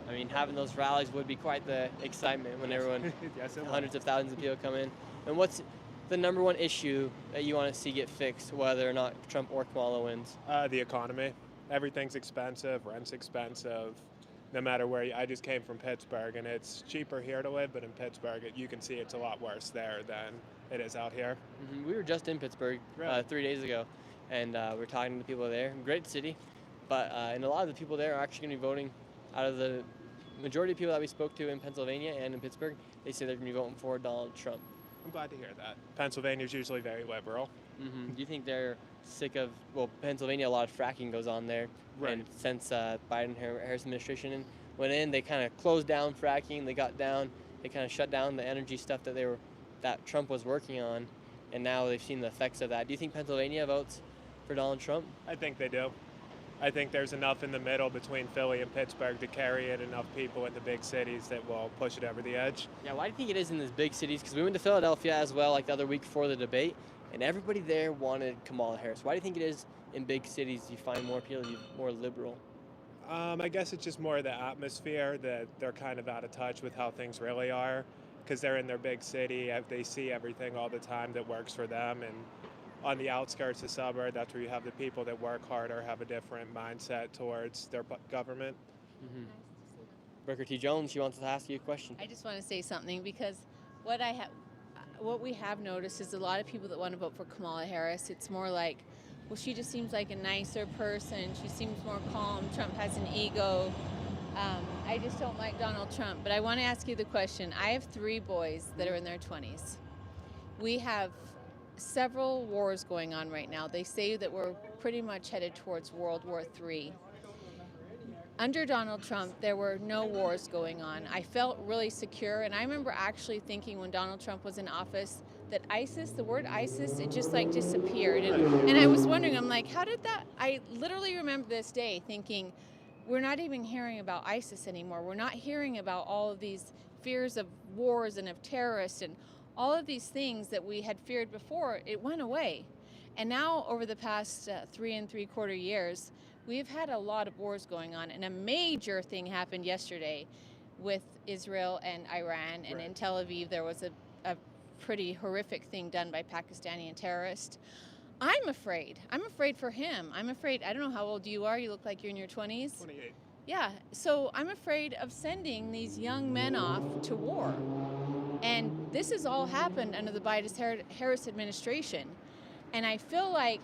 I mean, having those rallies would be quite the excitement when everyone, Yes, it would. hundreds of thousands of people come in. And what's the number one issue that you want to see get fixed, whether or not Trump or Kamala wins? The economy. Everything's expensive, rent's expensive. No matter where I just came from Pittsburgh, and it's cheaper here to live, but in Pittsburgh, you can see it's a lot worse there than it is out here. We were just in Pittsburgh Really? 3 days ago, and we're talking to people there. Great city, but and a lot of the people there are actually going to be voting. Out of the majority of people that we spoke to in Pennsylvania and in Pittsburgh, they say they're going to be voting for Donald Trump. I'm glad to hear that. Pennsylvania's usually very liberal. Do you think they're sick of, well, Pennsylvania, a lot of fracking goes on there. Right. And since Biden-Harris administration went in, they kind of closed down fracking. They kind of shut down the energy stuff that Trump was working on. And now they've seen the effects of that. Do you think Pennsylvania votes for Donald Trump? I think they do. I think there's enough in the middle between Philly and Pittsburgh to carry in enough people in the big cities that will push it over the edge. Yeah, why do you think it is in these big cities? Because we went to Philadelphia as well, like the other week before the debate, and everybody there wanted Kamala Harris. Why do you think it is in big cities you find more people more liberal? I guess it's just more the atmosphere that they're kind of out of touch with how things really are, because they're in their big city. They see everything all the time that works for them, and on the outskirts of the suburb, that's where you have the people that work harder, have a different mindset towards their government. Booker T. Jones, she wants to ask you a question. I just want to say something because what we have noticed is a lot of people that want to vote for Kamala Harris, it's more like, well, she just seems like a nicer person. She seems more calm. Trump has an ego. I just don't like Donald Trump. But I want to ask you the question. I have 3 boys that are in their 20s. We have several wars going on right now. They say that we're pretty much headed towards World War III. Under Donald Trump, there were no wars going on. I felt really secure, and I remember actually thinking when Donald Trump was in office that ISIS, the word ISIS, it just like disappeared. And I was wondering, I'm like, how did that? I literally remember this day thinking, we're not even hearing about ISIS anymore. We're not hearing about all of these fears of wars and of terrorists and all of these things that we had feared before. It went away. And now over the past 3 3/4 years, we've had a lot of wars going on, and a major thing happened yesterday with Israel and Iran, and in Tel Aviv there was a pretty horrific thing done by Pakistani terrorists. I'm afraid for him. I'm afraid, I don't know how old you are, you look like you're in your 20s. 28. Yeah, so I'm afraid of sending these young men off to war. And this has all happened under the Biden-Harris administration. And I feel like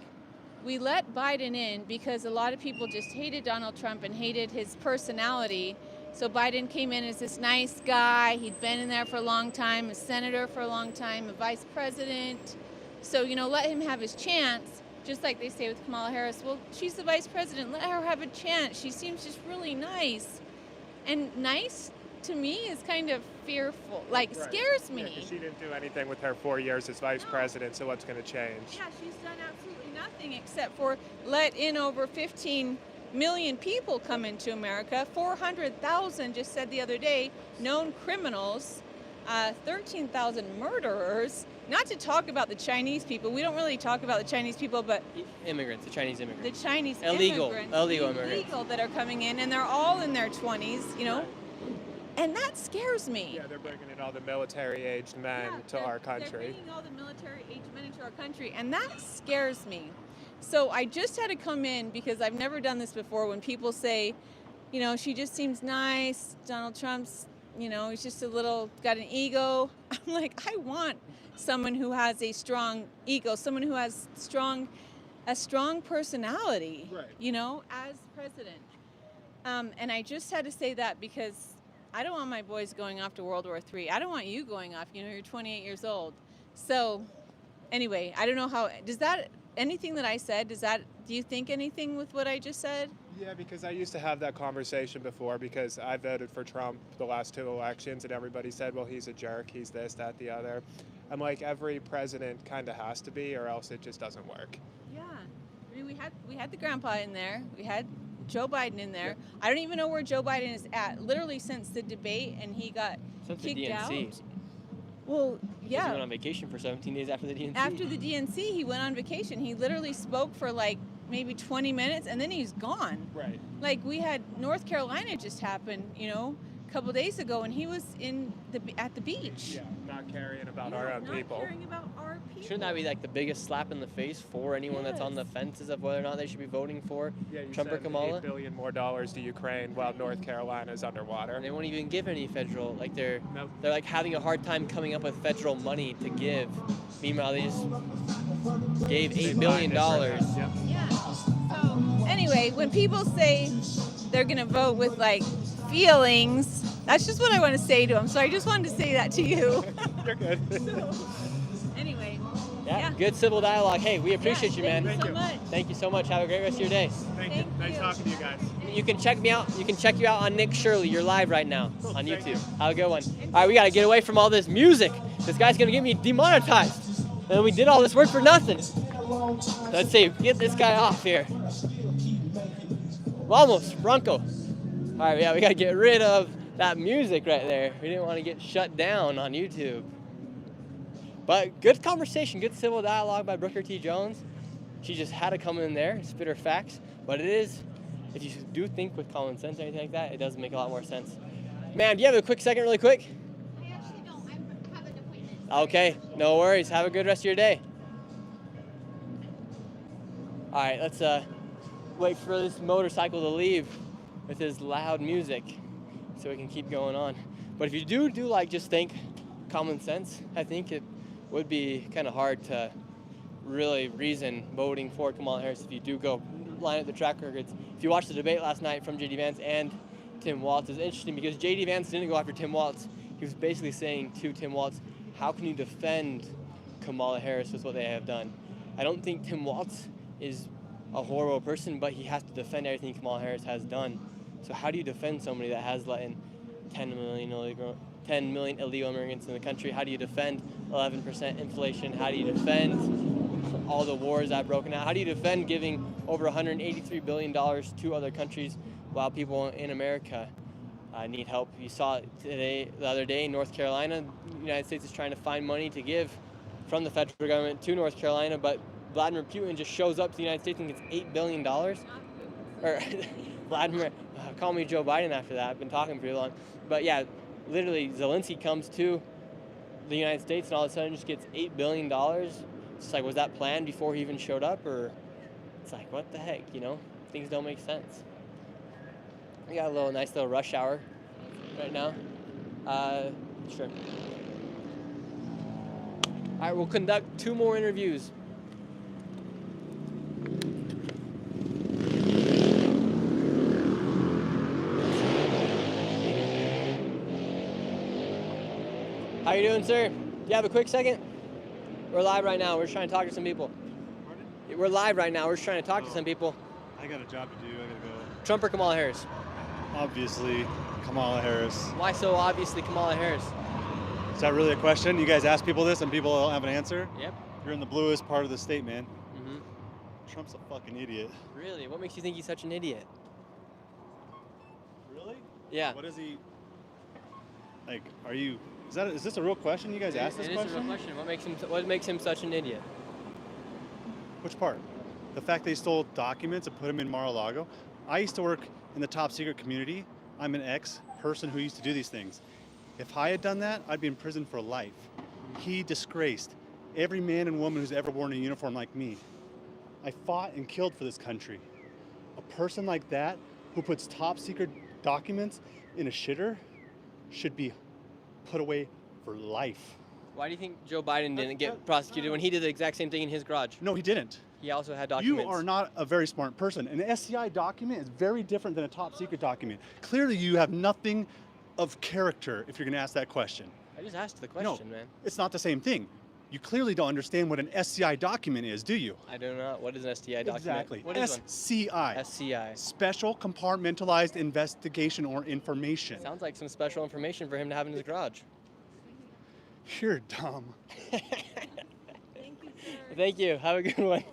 we let Biden in because a lot of people just hated Donald Trump and hated his personality. So Biden came in as this nice guy. He'd been in there for a long time, a senator for a long time, a vice president. So, let him have his chance, just like they say with Kamala Harris. Well, she's the vice president. Let her have a chance. She seems just really nice. And nice, to me, is kind of fearful, scares me. Yeah, 'cause she didn't do anything with her 4 years as vice president, so what's going to change? Yeah, she's done absolutely nothing except for let in over 15 million people come into America. 400,000, just said the other day, known criminals, 13,000 murderers. Not to talk about the Chinese people. We don't really talk about the Chinese people, but Immigrants, the Chinese immigrants. the Chinese illegal immigrants, immigrants. that are coming in, and they're all in their 20s, and that scares me. Yeah, they're bringing in all the military-aged men to our country. They're bringing all the military-aged men into our country, and that scares me. So I just had to come in because I've never done this before. When people say, she just seems nice, Donald Trump's, he's just got an ego. I'm like, I want someone who has a strong ego, someone who has a strong personality, as president. And I just had to say that because I don't want my boys going off to World War III. I don't want you going off. You're 28 years old. So anyway, I don't know how, anything that I said, do you think anything with what I just said? Yeah, because I used to have that conversation before because I voted for Trump the last 2 elections and everybody said, well, he's a jerk, he's this, that, the other. I'm like, every president kind of has to be or else it just doesn't work. Yeah. I mean, we had the grandpa in there. We had Joe Biden in there. I don't even know where Joe Biden is at, literally since the debate and he got kicked out. Well, Yeah. He went on vacation for 17 days after the DNC. After the DNC, he went on vacation. He literally spoke for like maybe 20 minutes and then he's gone. Right. Like we had North Carolina just happened, you know, a couple days ago, and he was at the beach. Yeah, not caring about Yeah, our own not people. caring about our people. Shouldn't that be like the biggest slap in the face for anyone that's on the fences of whether or not they should be voting for Yeah, you Trump or send Kamala? $8 billion more to Ukraine while North Carolina's underwater. And they won't even give any federal, like they're like having a hard time coming up with federal money to give. Meanwhile, they just gave $8 billion. Yeah. So anyway, when people say they're gonna vote with like feelings, that's just what I want to say to them. So I just wanted to say that to you. You're good. Anyway. Yeah, good civil dialogue. Hey, we appreciate you, man. Thank you so much. Thank you so much. Have a great rest of your day. Thank you. Nice talking to you guys. You can check me out. You can check you out on Nick Shirley. You're live right now on YouTube. Have a good one. All right, we got to get away from all this music. This guy's going to get me demonetized. And we did all this work for nothing. Let's see. Get this guy off here. Vamos, Bronco. All right, yeah, we got to get rid of that music right there. We didn't want to get shut down on YouTube. But good conversation, good civil dialogue by Booker T. Jones. She just had to come in there, spit her facts. But it is, if you do think with common sense or anything like that, it does make a lot more sense. Ma'am, do you have a quick second really quick? I actually don't. I have an appointment. Okay, no worries. Have a good rest of your day. All right, let's wait for this motorcycle to leave with his loud music so we can keep going on. But if you do like just think common sense, I think it would be kind of hard to really reason voting for Kamala Harris if you do go line up the track records. If you watched the debate last night from J.D. Vance and Tim Walz, it's interesting because J.D. Vance didn't go after Tim Walz. He was basically saying to Tim Walz, how can you defend Kamala Harris with what they have done? I don't think Tim Walz is a horrible person, but he has to defend everything Kamala Harris has done. So how do you defend somebody that has let in 10 million illegal immigrants in the country? How do you defend 11% inflation? How do you defend all the wars that have broken out? How do you defend giving over $183 billion to other countries while people in America need help? You saw it the other day in North Carolina. The United States is trying to find money to give from the federal government to North Carolina, but Vladimir Putin just shows up to the United States and gets $8 billion. Or Vladimir, call me Joe Biden after that. I've been talking pretty long. But yeah, literally Zelensky comes to the United States and all of a sudden just gets $8 billion. It's like, was that planned before he even showed up? Or it's like, what the heck, you know? Things don't make sense. We got a nice little rush hour right now. Sure. All right, we'll conduct 2 more interviews. How you doing, sir? Do you have a quick second? We're live right now. We're just trying to talk to some people. Pardon? We're live right now. We're just trying to talk to some people. I got a job to do. I gotta go. Trump or Kamala Harris? Obviously, Kamala Harris. Why so obviously Kamala Harris? Is that really a question? You guys ask people this and people don't have an answer? Yep. You're in the bluest part of the state, man. Mm-hmm. Trump's a fucking idiot. Really? What makes you think he's such an idiot? Really? Yeah. What is he? Like, are you? Is this a real question? You guys asked this It question? is a real question. What makes him such an idiot? Which part? The fact they stole documents and put them in Mar-a-Lago? I used to work in the top secret community. I'm an ex-person who used to do these things. If I had done that, I'd be in prison for life. He disgraced every man and woman who's ever worn a uniform like me. I fought and killed for this country. A person like that who puts top secret documents in a shitter should be put away for life. Why do you think Joe Biden didn't get prosecuted when he did the exact same thing in his garage? No, he didn't. He also had documents. You are not a very smart person. An SCI document is very different than a top secret document. Clearly you have nothing of character if you're going to ask that question. I just asked the question, man. It's not the same thing. You clearly don't understand what an SCI document is, do you? I do not. What is an STI document? Exactly. What is SCI. SCI. Special Compartmentalized Investigation or Information. Sounds like some special information for him to have in his garage. You're dumb. Thank you. Have a good one.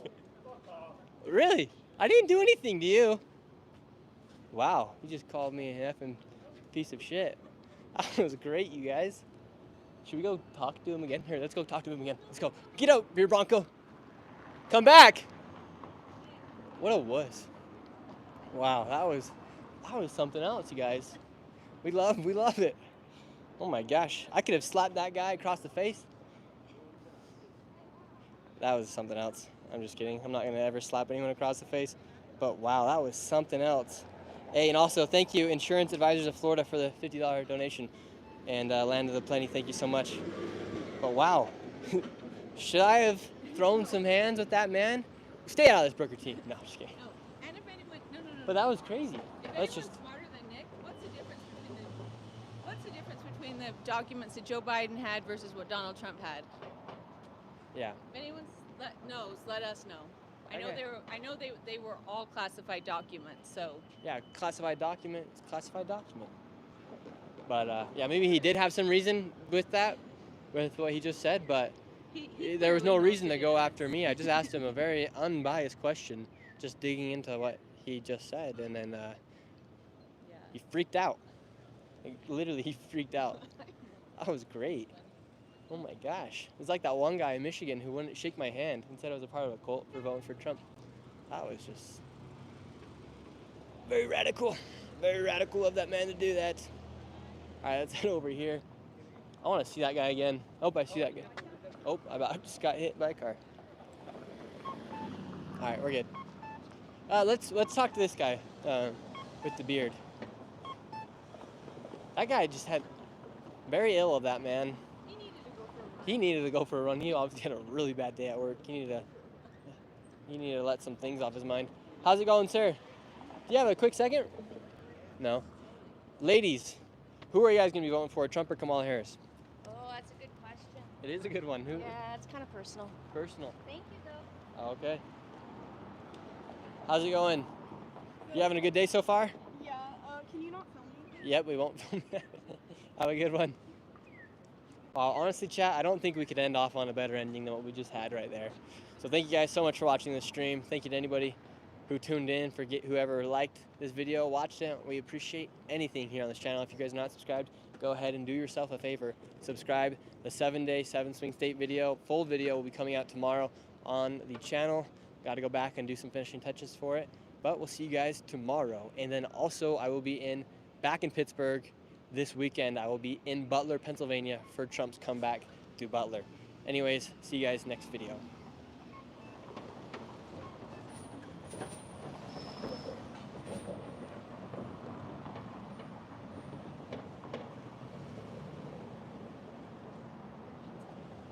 Really? I didn't do anything to you. Wow. You just called me an effing piece of shit. That was great, you guys. Should we go talk to him again? Here, let's go talk to him again. Let's go. Get out, Beer Bronco. Come back. What a wuss. Wow, that was something else, you guys. We love it. Oh my gosh, I could have slapped that guy across the face. That was something else. I'm just kidding. I'm not gonna ever slap anyone across the face. But wow, that was something else. Hey, and also thank you, Insurance Advisors of Florida, for the $50 donation. And Land of the Plenty, thank you so much. But wow, should I have thrown some hands with that man? Stay out of this Booker T. No, I'm just kidding. No, and if anyone, no. But that was crazy. If Let's anyone's just. smarter than Nick, what's the difference between the documents that Joe Biden had versus what Donald Trump had? Yeah. If anyone knows, let us know. Okay. I know they were all classified documents. So. Yeah, classified document. It's a classified document. But yeah, maybe he did have some reason with that, with what he just said. But there was no reason to go after me. I just asked him a very unbiased question, just digging into what he just said, and then he freaked out. Like, literally, he freaked out. That was great. Oh my gosh. It was like that one guy in Michigan who wouldn't shake my hand and said I was a part of a cult for voting for Trump. That was just very radical. Very radical of that man to do that. All right, let's head over here. I want to see that guy again. Oh, I see that guy. Oh, I just got hit by a car. All right, we're good. Let's talk to this guy with the beard. That guy just had very ill of that man. He needed to go for a run. He obviously had a really bad day at work. He needed to let some things off his mind. How's it going, sir? Do you have a quick second? No. Ladies, who are you guys going to be voting for, Trump or Kamala Harris? Oh, that's a good question. It is a good one. Who? Yeah, it's kind of personal. Personal. Thank you, though. Okay. How's it going? You having a good day so far? Yeah, can you not film me? Yep, we won't film that. Have a good one. Honestly, chat, I don't think we could end off on a better ending than what we just had right there. So thank you guys so much for watching this stream. Thank you to anybody who tuned in, whoever liked this video, watched it. We appreciate anything here on this channel. If you guys are not subscribed, go ahead and do yourself a favor. Subscribe. The 7-day, 7 swing state video, full video, will be coming out tomorrow on the channel. Got to go back and do some finishing touches for it. But we'll see you guys tomorrow. And then also I will be back in Pittsburgh this weekend. I will be in Butler, Pennsylvania for Trump's comeback to Butler. Anyways, see you guys next video.